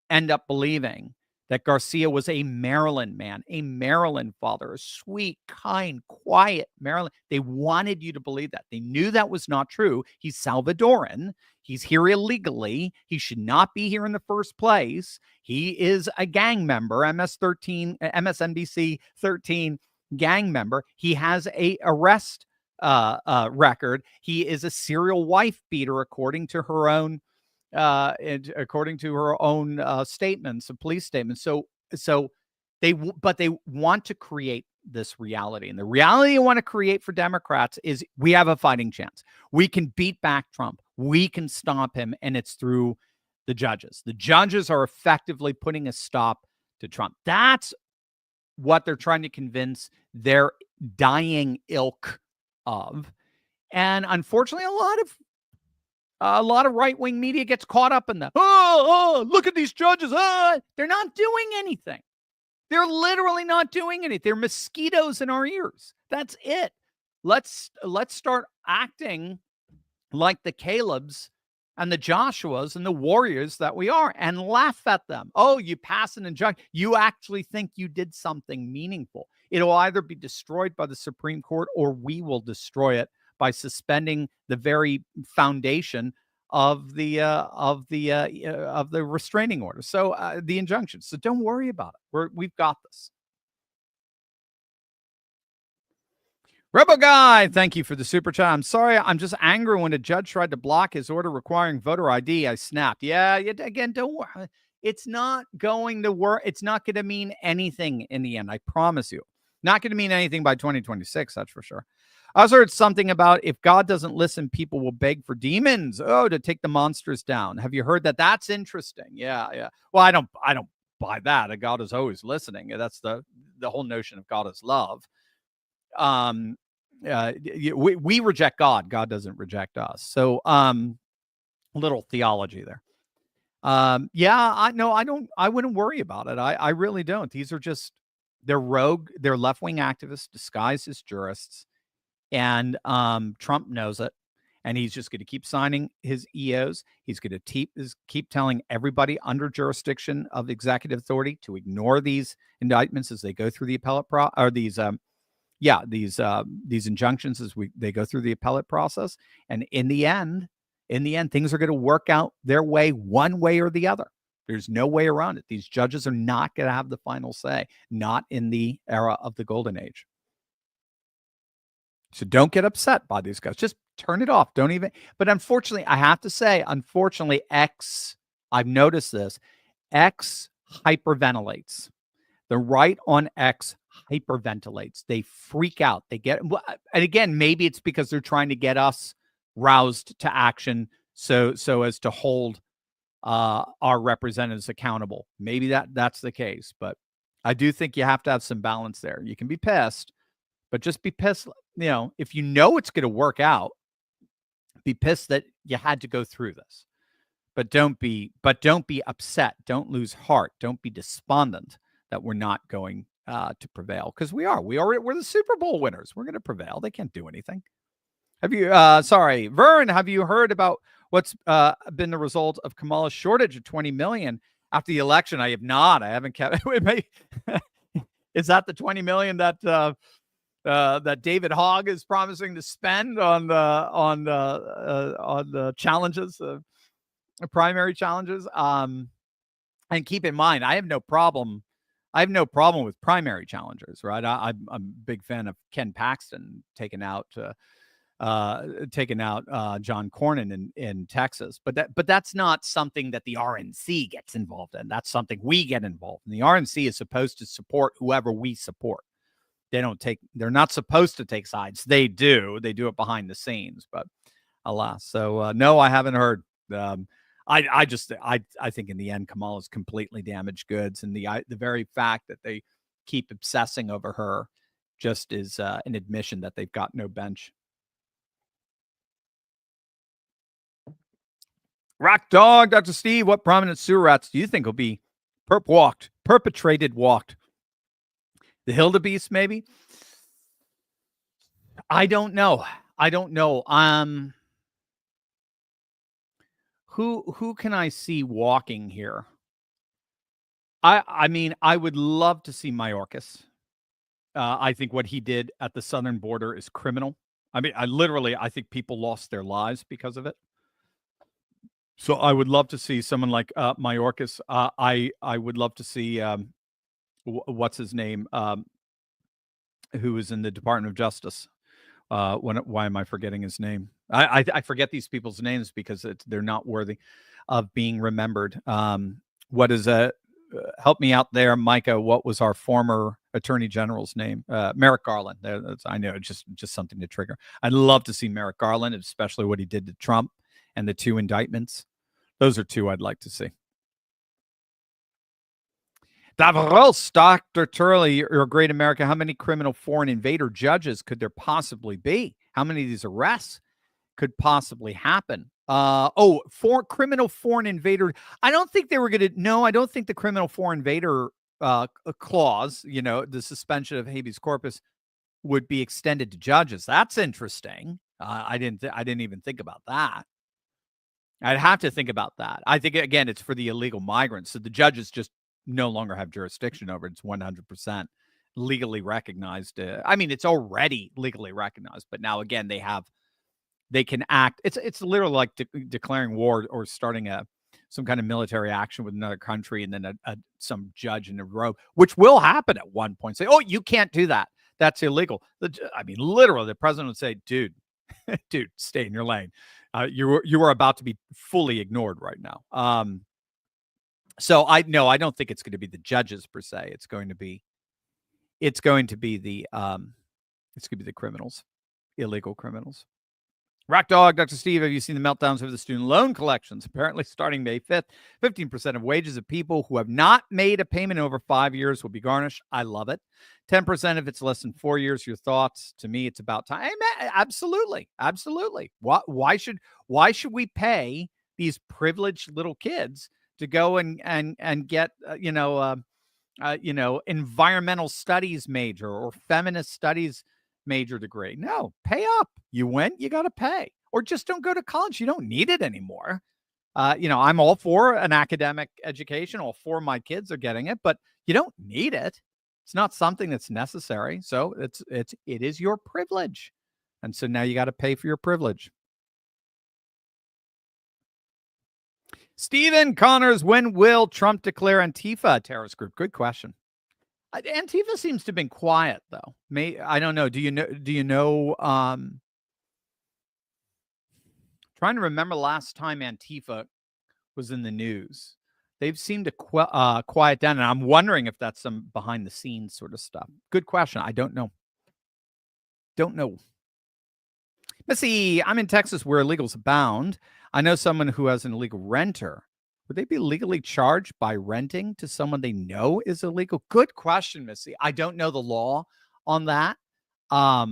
Speaker 2: end up believing that Garcia was a Maryland man, a Maryland father, a sweet, kind, quiet Maryland. They wanted you to believe that. They knew that was not true. He's Salvadoran. He's here illegally. He should not be here in the first place. He is a gang member, MSNBC 13 gang member. He has a arrest record. He is a serial wife beater, according to her own statements, police statements. So they want to create this reality, and the reality they want to create for Democrats is we have a fighting chance. We can beat back Trump. We can stop him, and it's through the judges. The judges are effectively putting a stop to Trump. That's what they're trying to convince their dying ilk of, and unfortunately, a lot of right-wing media gets caught up in that. Oh, look at these judges. They're not doing anything. They're literally not doing anything. They're mosquitoes in our ears. That's it. Let's start acting like the Calebs and the Joshuas and the warriors that we are and laugh at them. Oh, you pass an injunction. You actually think you did something meaningful. It'll either be destroyed by the Supreme Court or we will destroy it by suspending the very foundation of the restraining order. So the injunction. So don't worry about it. We've got this. Rebel Guy, thank you for the super chat. I'm sorry, I'm just angry when a judge tried to block his order requiring voter ID. I snapped. Yeah, again, don't worry. It's not going to work. It's not going to mean anything in the end. I promise you. Not going to mean anything by 2026, that's for sure. I also heard something about if God doesn't listen, people will beg for demons. Oh, to take the monsters down. Have you heard that? That's interesting. Yeah. Well, I don't buy that. God is always listening. That's the whole notion of God is love. we reject God. God doesn't reject us. So little theology there. I wouldn't worry about it. I really don't. These are just, they're rogue, they're left-wing activists disguised as jurists. And Trump knows it. And he's just going to keep signing his EOs. He's going to keep telling everybody under jurisdiction of executive authority to ignore these indictments as they go through the appellate these injunctions as they go through the appellate process. And in the end, things are going to work out their way, one way or the other. There's no way around it. These judges are not going to have the final say, not in the era of the golden age. So don't get upset by these guys. Just turn it off. Don't even. But unfortunately, I have to say, X, I've noticed this, X hyperventilates. The right on X hyperventilates. They freak out. They get, and again, maybe it's because they're trying to get us roused to action so as to hold our representatives accountable. Maybe that's the case, but I do think you have to have some balance there. You can be pissed, but just be pissed. If you know it's going to work out, be pissed that you had to go through this. But don't be upset. Don't lose heart. Don't be despondent that we're not going to prevail, because we're the Super Bowl winners. We're going to prevail. They can't do anything. Have you, Vern, have you heard about what's been the result of Kamala's shortage of 20 million after the election? I have not. I haven't kept. Is that the 20 million that David Hogg is promising to spend on the challenges, primary challenges? And keep in mind, I have no problem with primary challengers, right? I'm a big fan of Ken Paxton taking out John Cornyn in Texas, but that's not something that the RNC gets involved in. That's something we get involved in. The RNC is supposed to support whoever we support. They're not supposed to take sides. They do it behind the scenes, but alas. So no, I haven't heard. I think in the end, Kamala's completely damaged goods, and the very fact that they keep obsessing over her just is an admission that they've got no bench. Rock Dog, Dr. Steve, what prominent sewer rats do you think will be perpetrated walked? The Hildebeest, maybe? I don't know. Who can I see walking here? I mean, I would love to see Mayorkas. I think what he did at the southern border is criminal. I mean, I think people lost their lives because of it. So I would love to see someone like Mayorkas. I would love to see what's his name, who is in the Department of Justice. Why am I forgetting his name? I forget these people's names because they're not worthy of being remembered. What is help me out there, Micah? What was our former Attorney General's name? Merrick Garland. I know, just something to trigger. I'd love to see Merrick Garland, especially what he did to Trump and the 2 indictments. Those are 2 I'd like to see. Davros, Dr. Turley, you're a great America. How many criminal foreign invader judges could there possibly be? How many of these arrests could possibly happen? Criminal foreign invader. I don't think they were going to. No, I don't think the criminal foreign invader clause, the suspension of habeas corpus, would be extended to judges. That's interesting. I didn't even think about that. I'd have to think about that. I think, again, it's for the illegal migrants. So the judges just no longer have jurisdiction over it. It's 100% legally recognized. I mean, it's already legally recognized, but now again, they can act. It's literally like declaring war or starting some kind of military action with another country, and then some judge in a row, which will happen at one point, say, "Oh, you can't do that. That's illegal." I mean, literally, the president would say, "Dude, stay in your lane. You are about to be fully ignored right now." So I don't think it's going to be the judges per se. It's going to be the criminals, illegal criminals. Rock Dog, Dr. Steve, have you seen the meltdowns over the student loan collections? Apparently, starting May 5th, 15% of wages of people who have not made a payment in over 5 years will be garnished. I love it. 10% if it's less than 4 years. Your thoughts? To me, it's about time. Absolutely. Absolutely. Why should we pay these privileged little kids to go and get, environmental studies major or feminist studies major degree? No, pay up. You went, you got to pay, or just don't go to college. You don't need it anymore. I'm all for an academic education. All for my kids are getting it, but you don't need it. It's not something that's necessary. So it is your privilege. And so now you got to pay for your privilege. Stephen Connors, when will Trump declare Antifa a terrorist group? Good question. Antifa seems to have been quiet, though. I don't know. Do you know? Trying to remember last time Antifa was in the news. They've seemed to quiet down, and I'm wondering if that's some behind the scenes sort of stuff. Good question. I don't know. Let's see. I'm in Texas where illegals abound. I know someone who has an illegal renter. Would they be legally charged by renting to someone they know is illegal? Good question, Missy. I don't know the law on that. I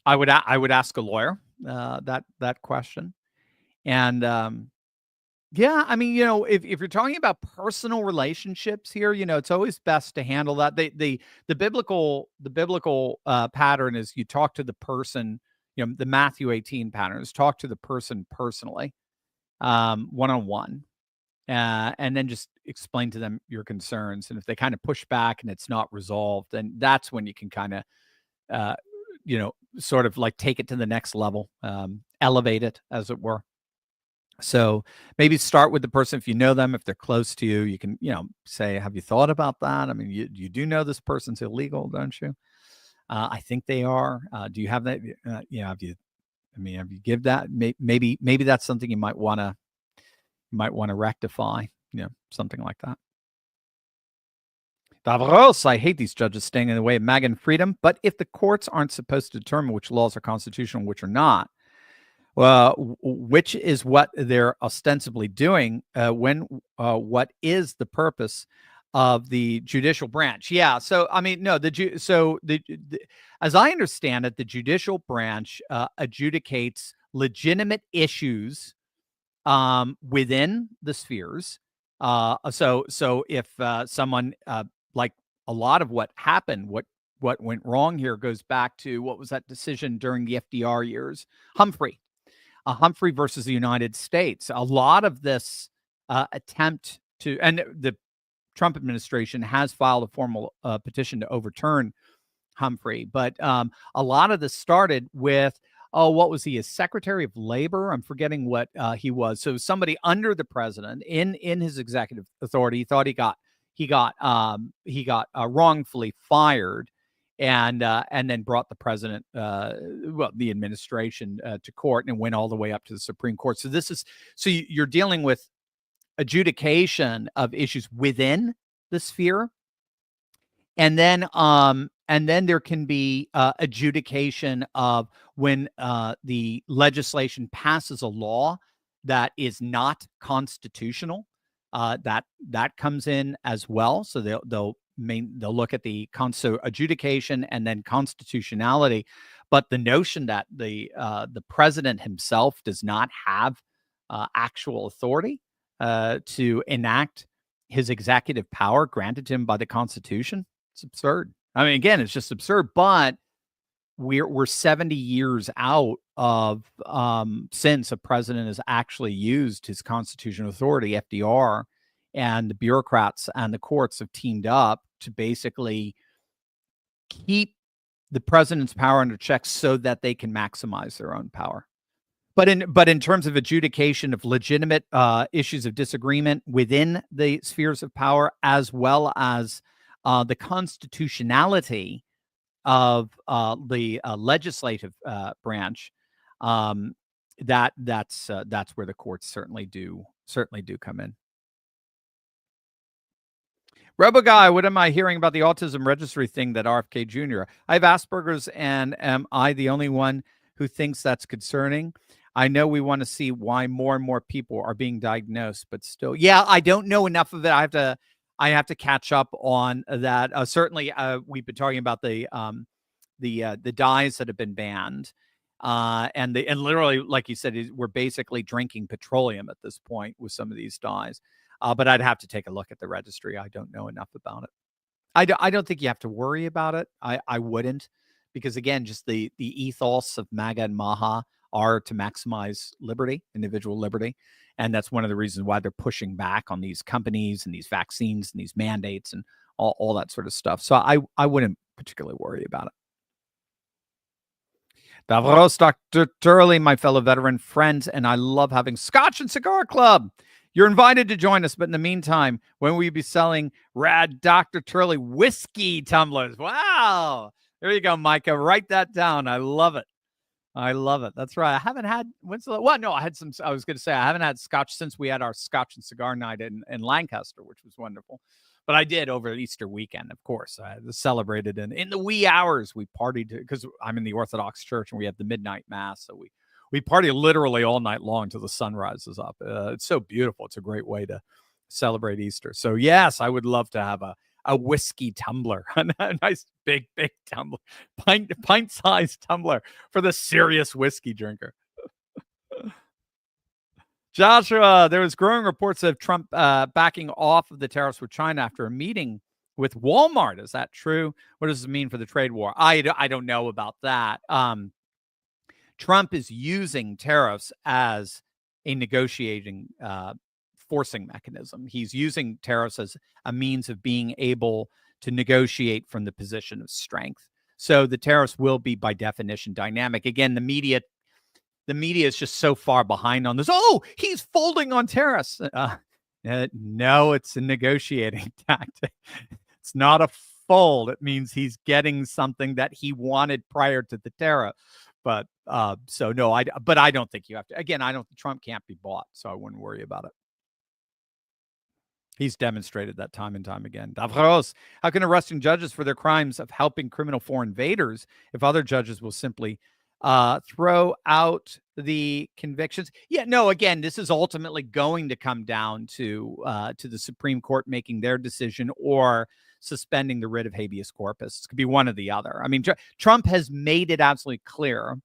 Speaker 2: would ask a lawyer that question. And yeah, I mean, if you're talking about personal relationships here, it's always best to handle that. The biblical pattern is you talk to the person. The Matthew 18 pattern is talk to the person personally, one-on-one, and then just explain to them your concerns. And if they kind of push back and it's not resolved, then that's when you can kind of, sort of like take it to the next level, elevate it, as it were. So maybe start with the person. If you know them, if they're close to you, you can, say, have you thought about that? I mean, you do know this person's illegal, don't you? I think they are. Do you have that? Have you give that? Maybe that's something you might want to rectify. Something like that. Davros, I hate these judges staying in the way of MAGA and freedom. But if the courts aren't supposed to determine which laws are constitutional and which are not, which is what they're ostensibly doing, what is the purpose of the judicial branch? Yeah. So, I mean, no, as I understand it, the judicial branch adjudicates legitimate issues within the spheres. So if someone, like a lot of what happened, what went wrong here goes back to, what was that decision during the FDR years? Humphrey versus the United States. A lot of this attempt to, and the Trump administration has filed a formal petition to overturn Humphrey, but a lot of this started with, what was he? A Secretary of Labor? I'm forgetting what he was. So somebody under the president in his executive authority thought he got wrongfully fired, and then brought the president, the administration, to court, and went all the way up to the Supreme Court. So you're dealing with adjudication of issues within the sphere, and then there can be adjudication of when the legislation passes a law that is not constitutional. That comes in as well. So they'll look at the adjudication and then constitutionality. But the notion that the president himself does not have actual authority to enact his executive power granted to him by the Constitution, it's absurd. I mean, again, it's just absurd. But we're 70 years out of since a president has actually used his constitutional authority. FDR and the bureaucrats and the courts have teamed up to basically keep the president's power under check so that they can maximize their own power. But in terms of adjudication of legitimate issues of disagreement within the spheres of power, as well as the constitutionality of the legislative branch, that's where the courts certainly do come in. Rebel Guy, what am I hearing about the autism registry thing that RFK Jr.? I have Asperger's, and am I the only one who thinks that's concerning. I know we want to see why more and more people are being diagnosed, but still, yeah, I don't know enough of it. I have to catch up on that. Certainly, we've been talking about the dyes that have been banned, and literally, like you said, we're basically drinking petroleum at this point with some of these dyes. But I'd have to take a look at the registry. I don't know enough about it. I don't think you have to worry about it. I wouldn't, because again, just the ethos of MAGA and MAHA are to maximize liberty, individual liberty. And that's one of the reasons why they're pushing back on these companies and these vaccines and these mandates and all that sort of stuff. So I wouldn't particularly worry about it. Davros, Dr. Turley, my fellow veteran friends, and I love having Scotch and Cigar Club. You're invited to join us, but in the meantime, when we be selling rad Dr. Turley whiskey tumblers. Wow. There you go, Micah. Write that down. I love it. I love it. That's right. I haven't had, I had some, I was going to say, I haven't had Scotch since we had our Scotch and Cigar night in Lancaster, which was wonderful. But I did over Easter weekend, of course. I celebrated in the wee hours. We partied because I'm in the Orthodox Church and we have the midnight mass. So we party literally all night long until the sun rises up. It's so beautiful. It's a great way to celebrate Easter. So yes, I would love to have a whiskey tumbler, a nice big tumbler, pint-sized tumbler for the serious whiskey drinker. Joshua, there was growing reports of Trump backing off of the tariffs with China after a meeting with Walmart. Is that true? What does this mean for the trade war? I don't know about that. Trump is using tariffs as a negotiating forcing mechanism. He's using tariffs as a means of being able to negotiate from the position of strength. So the tariffs will be, by definition, dynamic. Again, the media is just so far behind on this. Oh, he's folding on tariffs. No, it's a negotiating tactic. It's not a fold. It means he's getting something that he wanted prior to the tariff. But so no, I don't think you have to. Again, Trump can't be bought, so I wouldn't worry about it. He's demonstrated that time and time again. Davros, how can arresting judges for their crimes of helping criminal foreign invaders if other judges will simply throw out the convictions? Yeah, no, again, this is ultimately going to come down to the Supreme Court making their decision or suspending the writ of habeas corpus. It could be one or the other. I mean, Trump has made it absolutely clear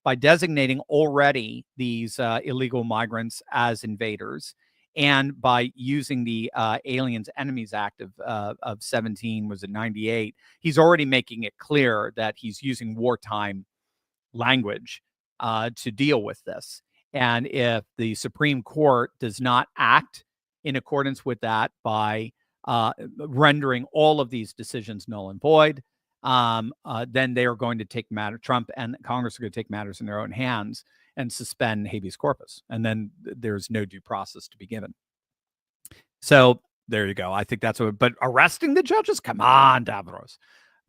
Speaker 2: by designating already these illegal migrants as invaders and by using the Aliens Enemies Act of 98, he's already making it clear that he's using wartime language to deal with this. And if the Supreme Court does not act in accordance with that by rendering all of these decisions null and void, then they are going to Trump and Congress are going to take matters in their own hands and suspend habeas corpus. And then there's no due process to be given. So there you go. I think that's but arresting the judges? Come on, Davros.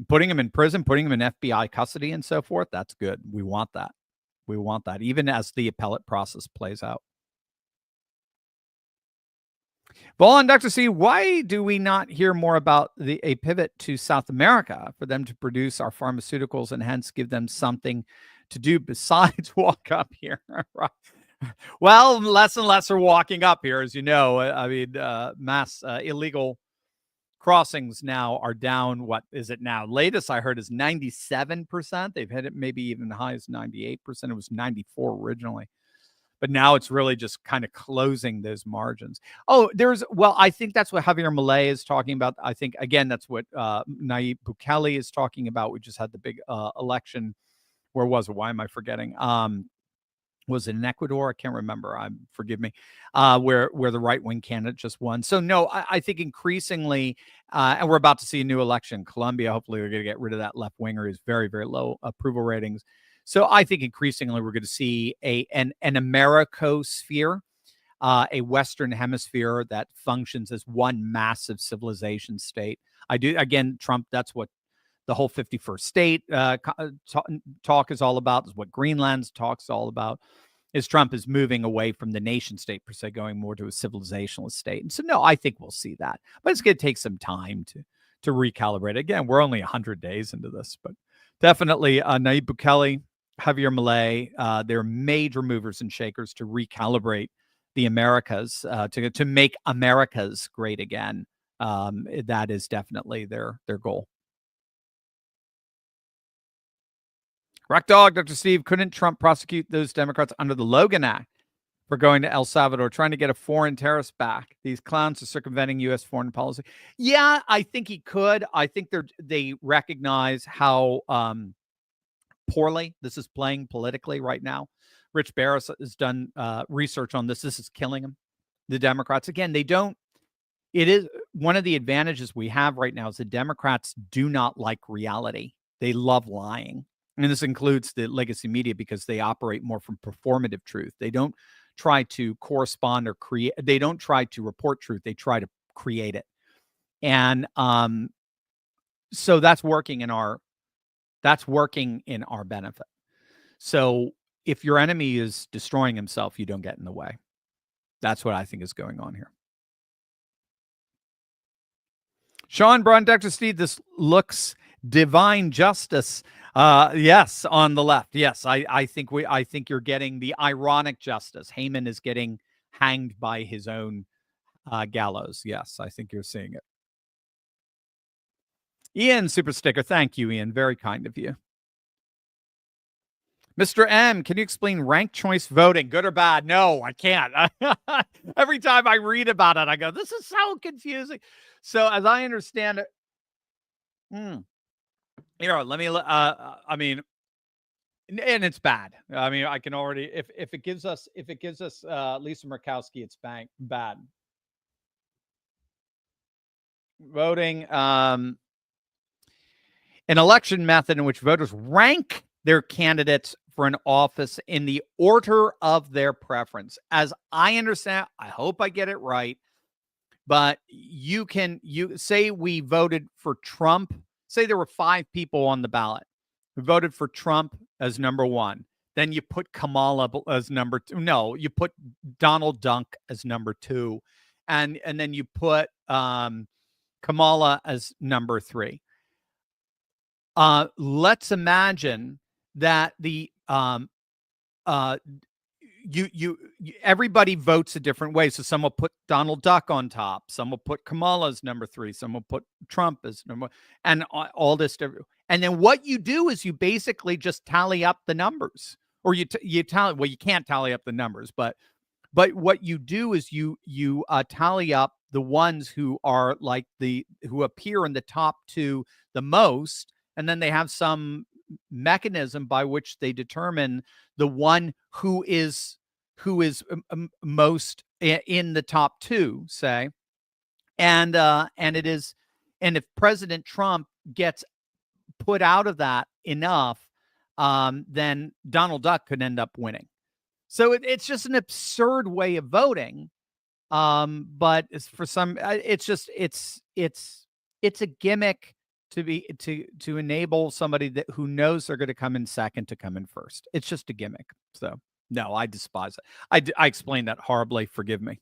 Speaker 2: Putting them in prison, putting them in FBI custody and so forth, that's good. We want that. We want that, even as the appellate process plays out. Vaughn, Dr. C, why do we not hear more about a pivot to South America for them to produce our pharmaceuticals and hence give them something to do besides walk up here? Right. Well, less and less are walking up here, as you know. I mean, mass illegal crossings now are down. What is it now? Latest I heard is 97%. They've hit it maybe even high as 98%. It was 94 originally. But now it's really just kind of closing those margins. Oh, I think that's what Javier Milei is talking about. I think, again, that's what Nayib Bukele is talking about. We just had the big election. Where was it? Why am I forgetting? Was it in Ecuador? I can't remember. Forgive me. Where the right-wing candidate just won. So no, I think increasingly, and we're about to see a new election in Colombia. Hopefully we're going to get rid of that left-winger who's very, very low approval ratings. So I think increasingly we're going to see an Americosphere, a Western hemisphere that functions as one massive civilization state. Again, Trump, that's what the whole 51st state talk is all about, is what Greenland's talk is all about, is Trump is moving away from the nation state per se, going more to a civilizational state. And so, no, I think we'll see that. But it's going to take some time to recalibrate. Again, we're only 100 days into this, but definitely Nayib Bukele Javier Milei, they're major movers and shakers to recalibrate the Americas, to make Americas great again. That is definitely their goal. Rock Dog, Dr. Steve, couldn't Trump prosecute those Democrats under the Logan Act for going to El Salvador, trying to get a foreign terrorist back? These clowns are circumventing U.S. foreign policy. Yeah, I think he could. I think they recognize how poorly this is playing politically right now. Rich Barris has done research on this. This is killing them. The Democrats, again, they don't. It is one of the advantages we have right now is the Democrats do not like reality. They love lying. And this includes the legacy media because they operate more from performative truth. They don't try to correspond or create. They don't try to report truth. They try to create it. And so that's working in our benefit. So if your enemy is destroying himself, you don't get in the way. That's what I think is going on here. Sean Brun, Dr. Steve, this looks divine justice. Yes, on the left. Yes, I think you're getting the ironic justice. Haman is getting hanged by his own gallows. Yes, I think you're seeing it. Ian, super sticker. Thank you, Ian. Very kind of you. Mr. M, can you explain ranked choice voting, good or bad? No, I can't. Every time I read about it, I go, this is so confusing. So as I understand it, let me, I mean, and it's bad. I mean, I can already, if it gives us Lisa Murkowski, it's bad. Voting, an election method in which voters rank their candidates for an office in the order of their preference. As I understand, I hope I get it right, but you say we voted for Trump. Say there were 5 people on the ballot who voted for Trump as number 1. Then you put Kamala as number 2. No, you put Donald Duck as number 2. And then you put Kamala as number 3. Let's imagine that the everybody votes a different way. So some will put Donald Duck on top, some will put Kamala as number 3, some will put Trump as number 1, and all this. And then what you do is you basically just tally up the numbers, or you tally. Well, you can't tally up the numbers, but what you do is you tally up the ones who are like who appear in the top 2 the most, and then they have some mechanism by which they determine the one who is most in the top 2, say, and if President Trump gets put out of that enough, then Donald Duck could end up winning. So it's just an absurd way of voting, but for some, it's a gimmick to enable somebody who knows they're going to come in second to come in first. It's just a gimmick. So no, I despise it. I explained that horribly. Forgive me.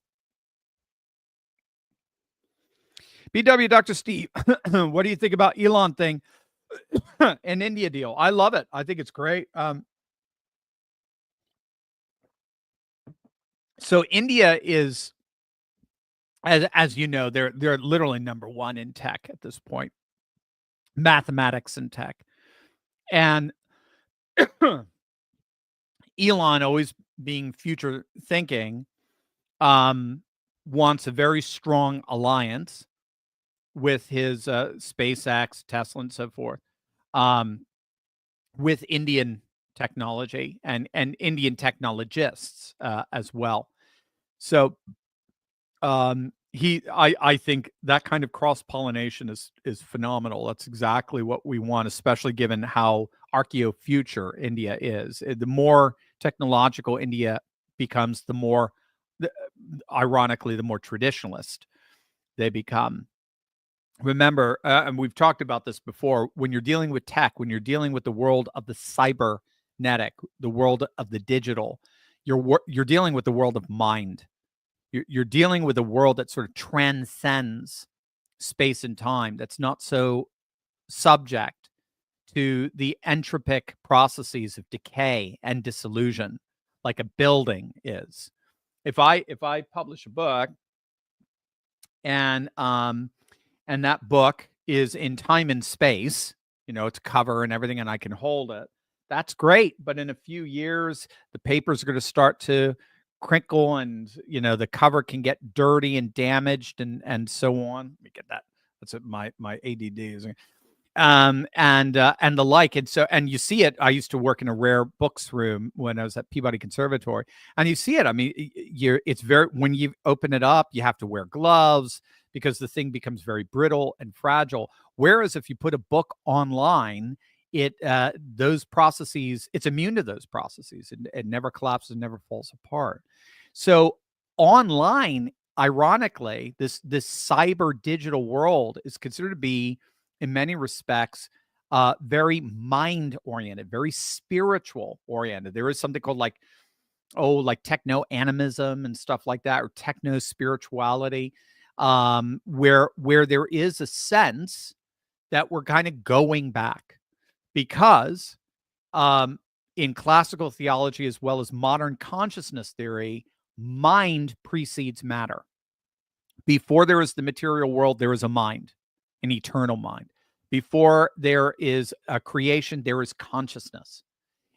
Speaker 2: BW Dr. Steve, what do you think about Elon thing and India deal? I love it. I think it's great. So India is, as you know, they're literally number 1 in tech at this point. Mathematics and tech. And Elon, always being future thinking, wants a very strong alliance with his SpaceX, Tesla, and so forth, with Indian technology and Indian technologists as well. So I think that kind of cross-pollination is phenomenal. That's exactly what we want, especially given how archaeo-future India is. The more technological India becomes, the more, ironically, the more traditionalist they become. Remember, and we've talked about this before, when you're dealing with tech, when you're dealing with the world of the cybernetic, the world of the digital, you're dealing with the world of mind. You're dealing with a world that sort of transcends space and time, that's not so subject to the entropic processes of decay and dissolution, like a building is. If I publish a book and that book is in time and space, it's cover and everything, and I can hold it, that's great. But in a few years, the papers are going to start to crinkle, and the cover can get dirty and damaged, and so on. Let me get that. That's what my ADD is. And the like. And you see it. I used to work in a rare books room when I was at Peabody Conservatory, and you see it. I mean, it's very, when you open it up, you have to wear gloves because the thing becomes very brittle and fragile. Whereas if you put a book online, those processes, it's immune to those processes. It never collapses, never falls apart. So online, ironically, this cyber digital world is considered to be, in many respects, very mind-oriented, very spiritual-oriented. There is something called like techno-animism and stuff like that, or techno-spirituality, where there is a sense that we're kind of going back, because in classical theology as well as modern consciousness theory, mind precedes matter. Before there is the material world, there is a mind, an eternal mind. Before there is a creation, there is consciousness.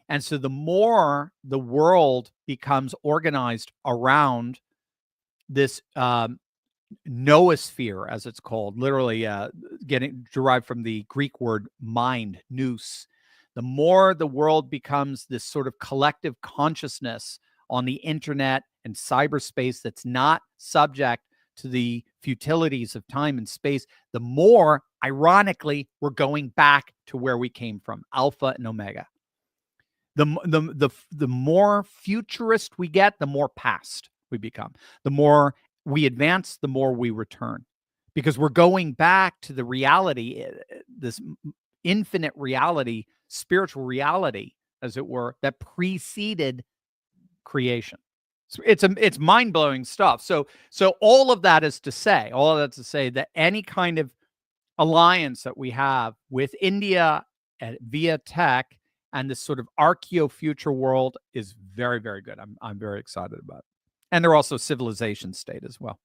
Speaker 2: And so the more the world becomes organized around this noosphere, as it's called, literally getting derived from the Greek word mind, nous, the more the world becomes this sort of collective consciousness on the internet and cyberspace that's not subject to the futilities of time and space, the more, ironically, we're going back to where we came from, alpha and omega. The more futurist we get, the more past we become. The more we advance, the more we return, because we're going back to the reality, this infinite reality, spiritual reality, as it were, that preceded creation. It's mind-blowing stuff. So all of that is to say, that any kind of alliance that we have with India via tech and this sort of archeo-future world is very, very good. I'm very excited about it. And they're also civilization state as well.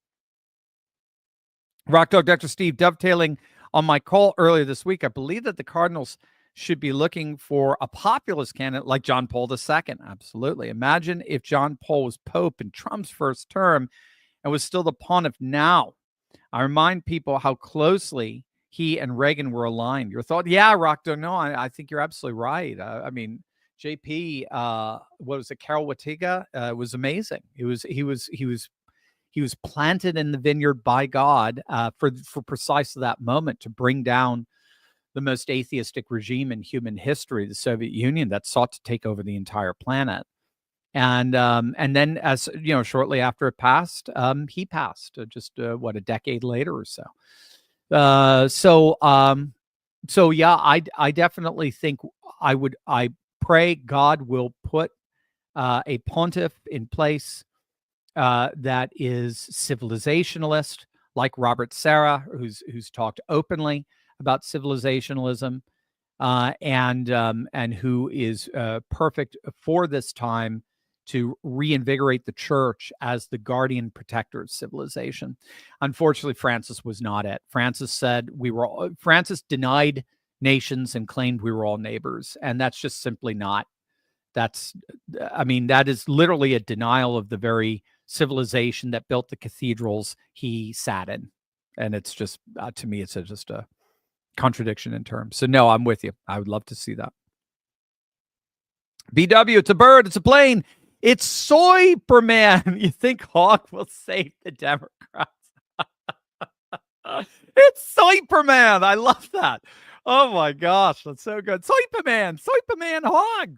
Speaker 2: Rock Dog Dr. Steve, dovetailing on my call earlier this week, I believe that the Cardinals should be looking for a populist candidate like John Paul II. Absolutely. Imagine if John Paul was Pope in Trump's first term and was still the pontiff now. I remind people how closely he and Reagan were aligned. Your thought? Yeah, Rock Dog. No, I think you're absolutely right. I mean, JP, what was it? Carol Watiga was amazing. He was planted in the vineyard by God for precisely that moment, to bring down the most atheistic regime in human history, the Soviet Union, that sought to take over the entire planet. And then, as you know, shortly after it passed, he passed just a decade later or so. So yeah, I definitely think I pray God will put a pontiff in place that is civilizationalist, like Robert Serra, who's talked openly about civilizationalism, and who is perfect for this time to reinvigorate the church as the guardian protector of civilization. Unfortunately, Francis was not it. Francis said Francis denied nations and claimed we were all neighbors, and that's just simply not. That is literally a denial of the very civilization that built the cathedrals he sat in, and it's just to me, it's just a contradiction in terms. So no, I'm with you. I would love to see that. BW, it's a bird, it's a plane, it's Soyperman. You think Hawk will save the Democrats? It's Soyperman. I love that. Oh my gosh, that's so good. Soyperman Hawk.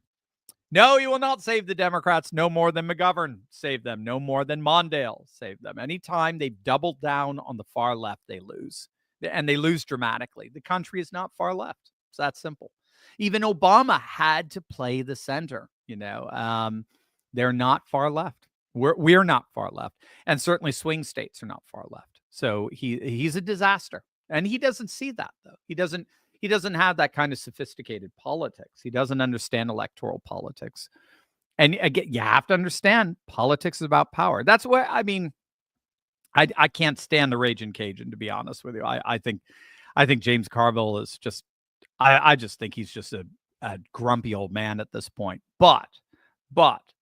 Speaker 2: No, he will not save the Democrats, no more than McGovern saved them, no more than Mondale saved them. Anytime they've doubled down on the far left, they lose. And they lose dramatically. The country is not far left. It's that simple. Even Obama had to play the center. They're not far left. We're not far left, and certainly swing states are not far left. So he's a disaster, and he doesn't see that though. He he doesn't have that kind of sophisticated politics. He doesn't understand electoral politics. And again, you have to understand politics is about power. That's what I mean. I can't stand the Raging Cajun, to be honest with you. I think James Carville is just, I just think he's just a grumpy old man at this point. But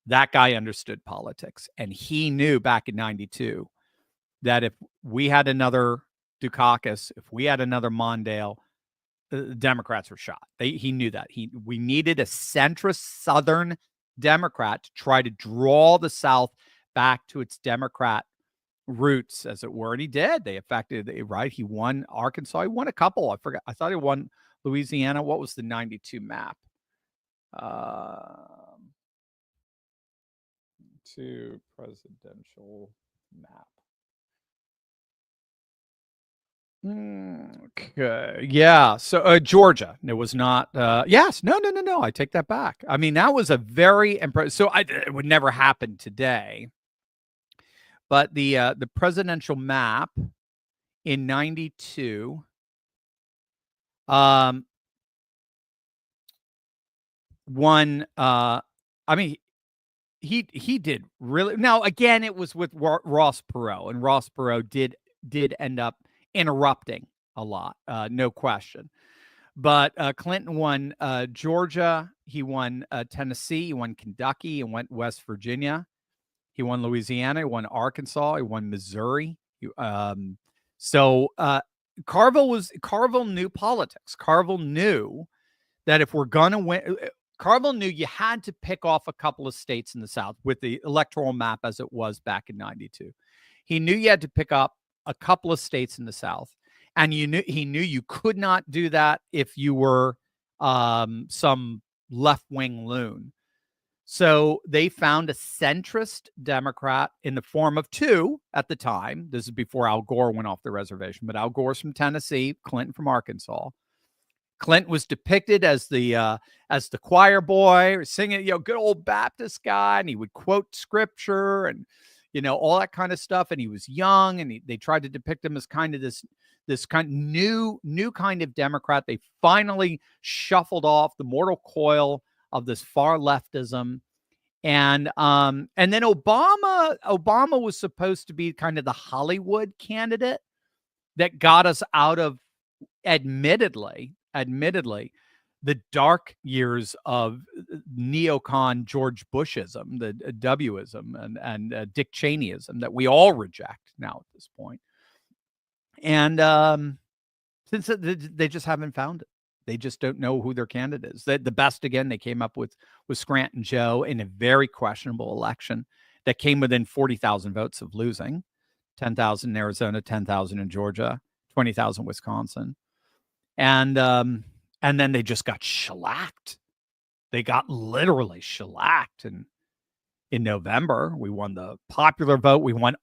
Speaker 2: that guy understood politics, and he knew back in '92 that if we had another Dukakis, if we had another Mondale, the Democrats were shot. He knew that. We needed a centrist Southern Democrat to try to draw the South back to its Democrat roots, as it were. And he did. They affected, right? He won Arkansas. He won a couple. I forgot. I thought he won Louisiana. What was the 92 map? To presidential map. Okay. Yeah. So Georgia. It was not. Yes. No. I take that back. I mean, that was a very impressive. So it would never happen today. But the presidential map in '92, won. I mean, he did really. Now again, it was with Ross Perot, and Ross Perot did end up interrupting a lot, no question. But Clinton won Georgia. He won Tennessee. He won Kentucky. He won West Virginia. He won Louisiana. He won Arkansas. He won Missouri. So Carville knew politics. Carville knew that if we're going to win, Carville knew you had to pick off a couple of states in the South with the electoral map as it was back in '92. He knew you had to pick up a couple of states in the South, and he knew you could not do that if you were some left-wing loon. So they found a centrist Democrat in the form of two at the time. This is before Al Gore went off the reservation, but Al Gore's from Tennessee, Clinton from Arkansas. Clinton was depicted as the choir boy, singing, good old Baptist guy, and he would quote scripture and, all that kind of stuff. And he was young, and they tried to depict him as kind of this kind of new kind of Democrat. They finally shuffled off the mortal coil of this far leftism. And then Obama was supposed to be kind of the Hollywood candidate that got us out of, admittedly, the dark years of neocon George Bushism, the W'ism, and Dick Cheneyism that we all reject now at this point. And since they just haven't found it. They just don't know who their candidate is. The best, again, they came up with Scranton Joe in a very questionable election that came within 40,000 votes of losing. 10,000 in Arizona, 10,000 in Georgia, 20,000 Wisconsin. And then they just got shellacked. They got literally shellacked. And in November, we won the popular vote. We won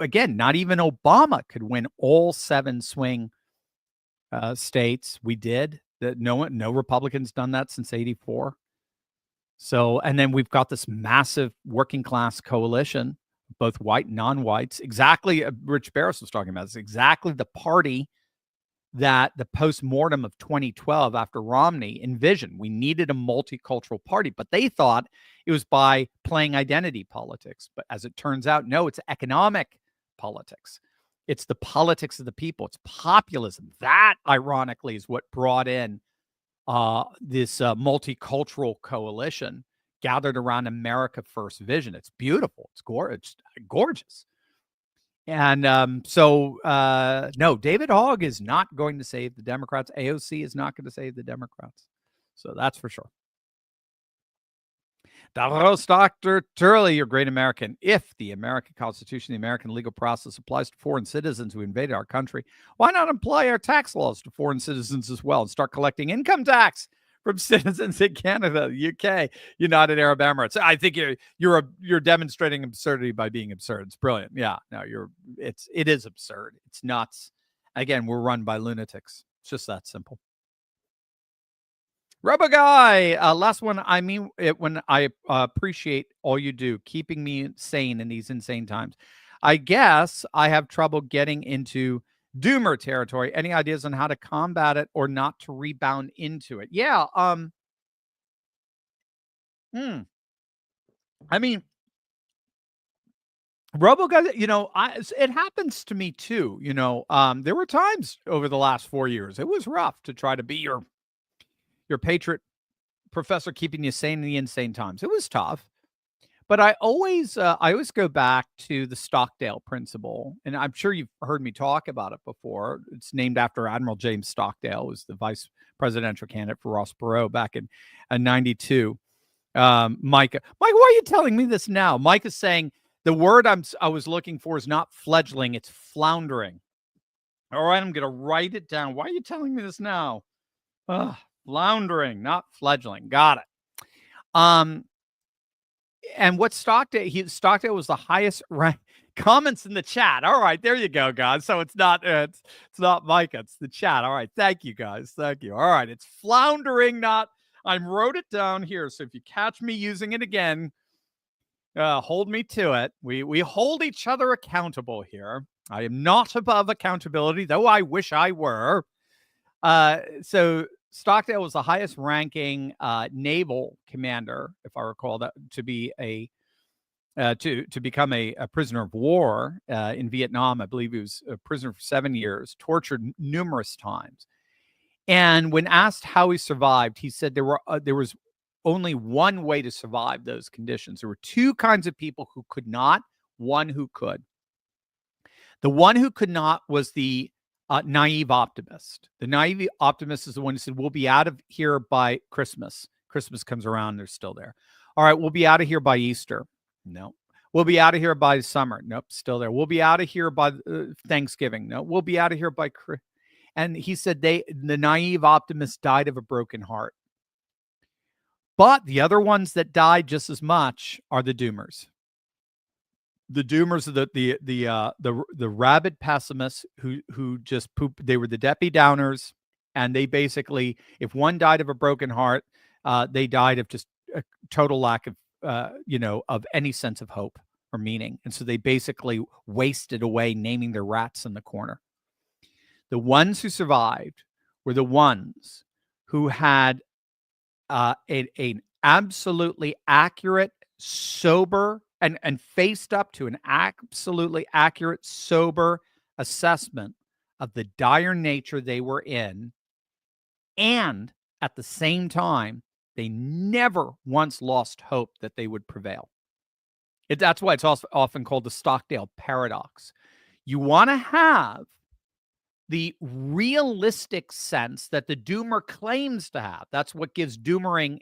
Speaker 2: again, not even Obama could win all 7 swing states. We did. No Republicans done that since '84. So, and then we've got this massive working class coalition, both white and non-whites. Exactly, Rich Barris was talking about this. Exactly the party that the post-mortem of 2012 after Romney envisioned. We needed a multicultural party, but they thought it was by playing identity politics. But as it turns out, no, it's economic politics. It's the politics of the people. It's populism. That, ironically, is what brought in this multicultural coalition gathered around America First vision. It's beautiful. It's gorgeous. And no, David Hogg is not going to save the Democrats. AOC is not going to save the Democrats. So that's for sure. Davros, Dr. Turley, your great American. If the American Constitution, the American legal process applies to foreign citizens who invaded our country, why not apply our tax laws to foreign citizens as well and start collecting income tax from citizens in Canada, UK, United Arab Emirates? I think you're demonstrating absurdity by being absurd. It's brilliant. Yeah, no, it is absurd. It's nuts. Again, we're run by lunatics. It's just that simple. Rubber Guy, last one. I mean it when I appreciate all you do, keeping me sane in these insane times. I guess I have trouble getting into Doomer territory. Any ideas on how to combat it or not to rebound into it? Yeah. I mean, RoboGuy, it happens to me too. There were times over the last 4 years, it was rough to try to be your patriot professor keeping you sane in the insane times. It was tough. But I always go back to the Stockdale principle, and I'm sure you've heard me talk about it before. It's named after Admiral James Stockdale, who was the vice presidential candidate for Ross Perot back in 92. Micah, why are you telling me this now? Mike is saying the word I was looking for is not fledgling, it's floundering. All right, I'm going to write it down. Why are you telling me this now? Floundering, not fledgling. Got it. And what Stockdale was the highest rank. Comments in the chat. All right, there you go, guys. So it's not Micah, it's the chat. All right, thank you, guys. Thank you. All right, it's floundering, not. I wrote it down here, so if you catch me using it again, hold me to it. We hold each other accountable here. I am not above accountability, though I wish I were. So Stockdale was the highest ranking naval commander, if I recall, that to be to become a prisoner of war in Vietnam. I believe he was a prisoner for 7 years, tortured numerous times. And when asked how he survived, he said there was only one way to survive those conditions. There were two kinds of people who could not, one who could. The one who could not was the naive optimist. The naive optimist is the one who said, we'll be out of here by Christmas. Christmas comes around, they're still there. All right, we'll be out of here by Easter. No. We'll be out of here by summer. Nope, still there. We'll be out of here by Thanksgiving. No, we'll be out of here by And he said the naive optimist died of a broken heart. But the other ones that died just as much are the doomers. The doomers are the rabid pessimists who just poop. They were the Debbie Downers, and they basically, if one died of a broken heart, they died of just a total lack of of any sense of hope or meaning, and so they basically wasted away, naming their rats in the corner. The ones who survived were the ones who had an absolutely accurate, sober, and faced up to an absolutely accurate, sober assessment of the dire nature they were in. And at the same time, they never once lost hope that they would prevail. That's why it's also often called the Stockdale paradox. You want to have the realistic sense that the doomer claims to have. That's what gives doomering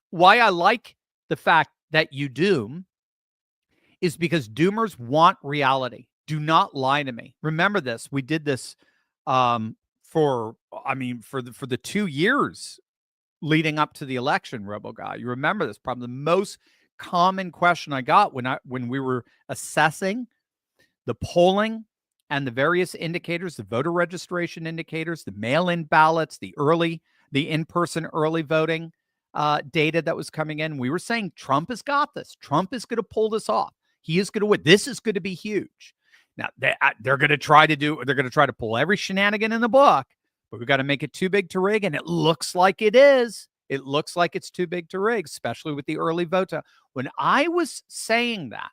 Speaker 2: why I like the fact that you doom is because doomers want reality. Do not lie to me. Remember this. We did this for the 2 years leading up to the election, RoboGuy. You remember this? Probably the most common question I got when we were assessing the polling and the various indicators, the voter registration indicators, the mail-in ballots, the in-person early voting data that was coming in. We were saying Trump has got this. Trump is going to pull this off. He is going to win. This is going to be huge. Now they're going to try to pull every shenanigan in the book, but we've got to make it too big to rig, and it looks like it is. It looks like it's too big to rig, especially with the early vote. When I was saying that,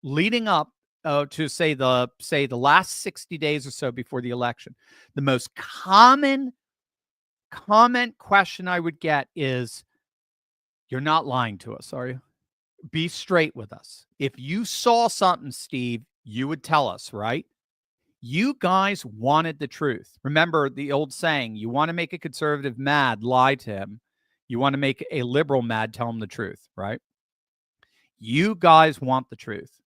Speaker 2: leading up to say the last 60 days or so before the election, the most common comment question I would get is, "You're not lying to us, are you? Be straight with us. If you saw something, Steve, you would tell us, right? You guys wanted the truth." Remember the old saying, you want to make a conservative mad, lie to him. You want to make a liberal mad, tell him the truth, right? You guys want the truth.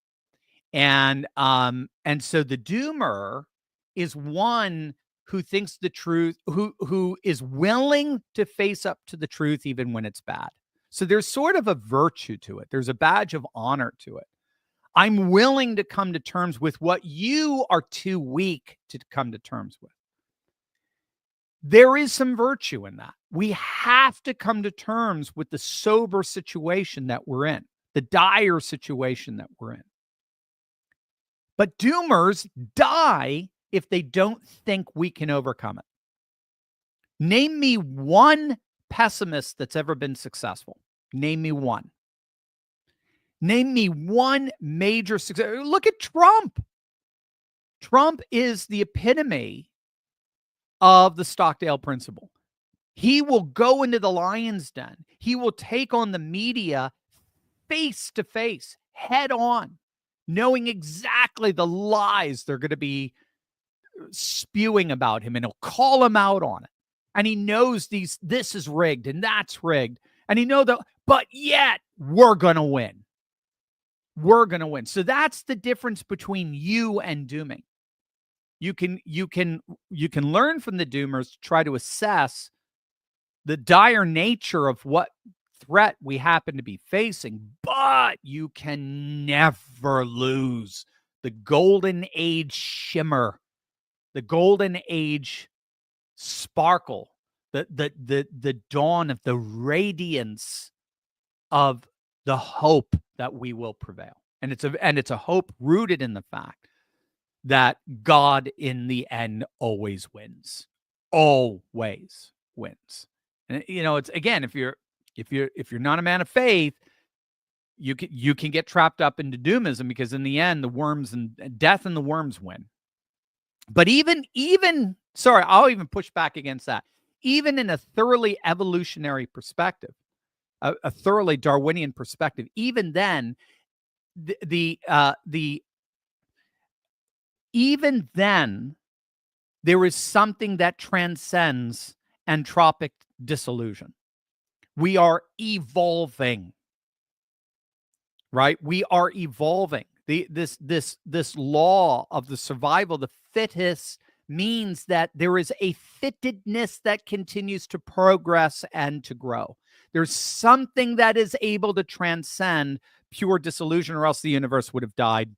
Speaker 2: And so the doomer is one who thinks the truth, who is willing to face up to the truth even when it's bad. So there's sort of a virtue to it. There's a badge of honor to it. I'm willing to come to terms with what you are too weak to come to terms with. There is some virtue in that. We have to come to terms with the sober situation that we're in, the dire situation that we're in. But doomers die if they don't think we can overcome it. Name me one pessimist that's ever been successful. Name me one. Name me one major success. Look at Trump. Trump is the epitome of the Stockdale principle. He will go into the lion's den. He will take on the media face to face, head on, knowing exactly the lies they're going to be spewing about him, and he'll call him out on it. And he knows this is rigged and that's rigged. And he knows that, but yet we're going to win. We're going to win. So that's the difference between you and dooming. You can learn from the doomers to try to assess the dire nature of what threat we happen to be facing, but you can never lose the golden age shimmer, the golden age sparkle, the dawn of the radiance of the hope that we will prevail. And it's a hope rooted in the fact that God in the end always wins. Always wins. And it's, again, if you're not a man of faith, you can get trapped up into doomism, because in the end, the worms and death and the worms win. But even sorry, I'll even push back against that. Even in a thoroughly evolutionary perspective, a thoroughly Darwinian perspective, even then, even then, there is something that transcends entropic dissolution. We are evolving, right? We are evolving. This law of the survival of the fittest means that there is a fittedness that continues to progress and to grow. There's something that is able to transcend pure dissolution, or else the universe would have died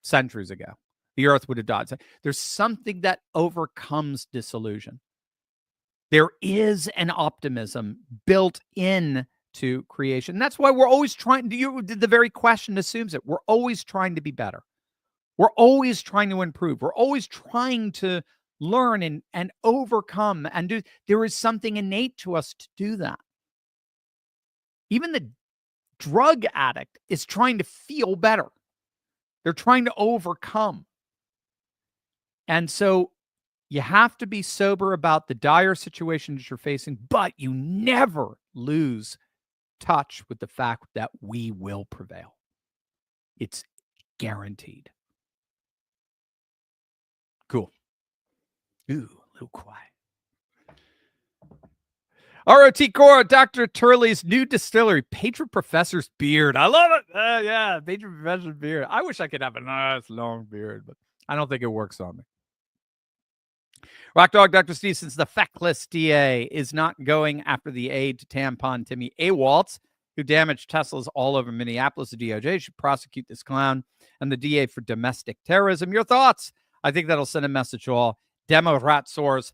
Speaker 2: centuries ago. The earth would have died. There's something that overcomes dissolution. There is an optimism built in to creation. That's why we're always trying to, the very question assumes it. We're always trying to be better. We're always trying to improve. We're always trying to learn and overcome and do. There is something innate to us to do that. Even the drug addict is trying to feel better. They're trying to overcome. And so you have to be sober about the dire situation that you're facing, but you never lose touch with the fact that we will prevail. It's guaranteed. Cool. Ooh, a little quiet. ROT Core, Dr. Turley's new distillery, Patron Professor's Beard. I love it. Yeah, Patron Professor's Beard. I wish I could have a nice long beard, but I don't think it works on me. Rock Dog, Dr. Steve, since the feckless DA is not going after the aide to tampon Timmy Awaltz, who damaged Teslas all over Minneapolis, the DOJ should prosecute this clown and the DA for domestic terrorism. Your thoughts? I think that'll send a message to all Democrat source,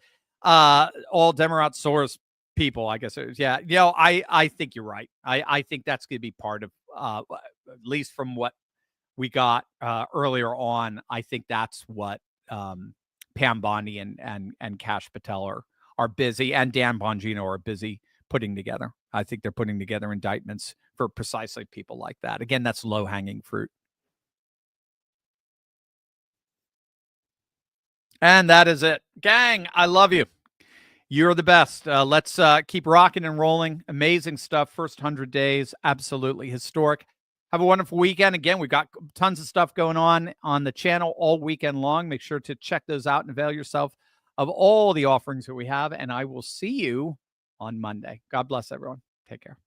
Speaker 2: people, I guess. Yeah, I think you're right. I think that's going to be part of, at least from what we got earlier on, I think that's what Pam Bondi and Kash Patel are busy, and Dan Bongino are busy putting together. I think they're putting together indictments for precisely people like that. Again, that's low-hanging fruit. And that is it. Gang, I love you. You're the best. Let's keep rocking and rolling. Amazing stuff. First 100 days, absolutely historic. Have a wonderful weekend. Again, we've got tons of stuff going on the channel all weekend long. Make sure to check those out and avail yourself of all the offerings that we have. And I will see you on Monday. God bless everyone. Take care.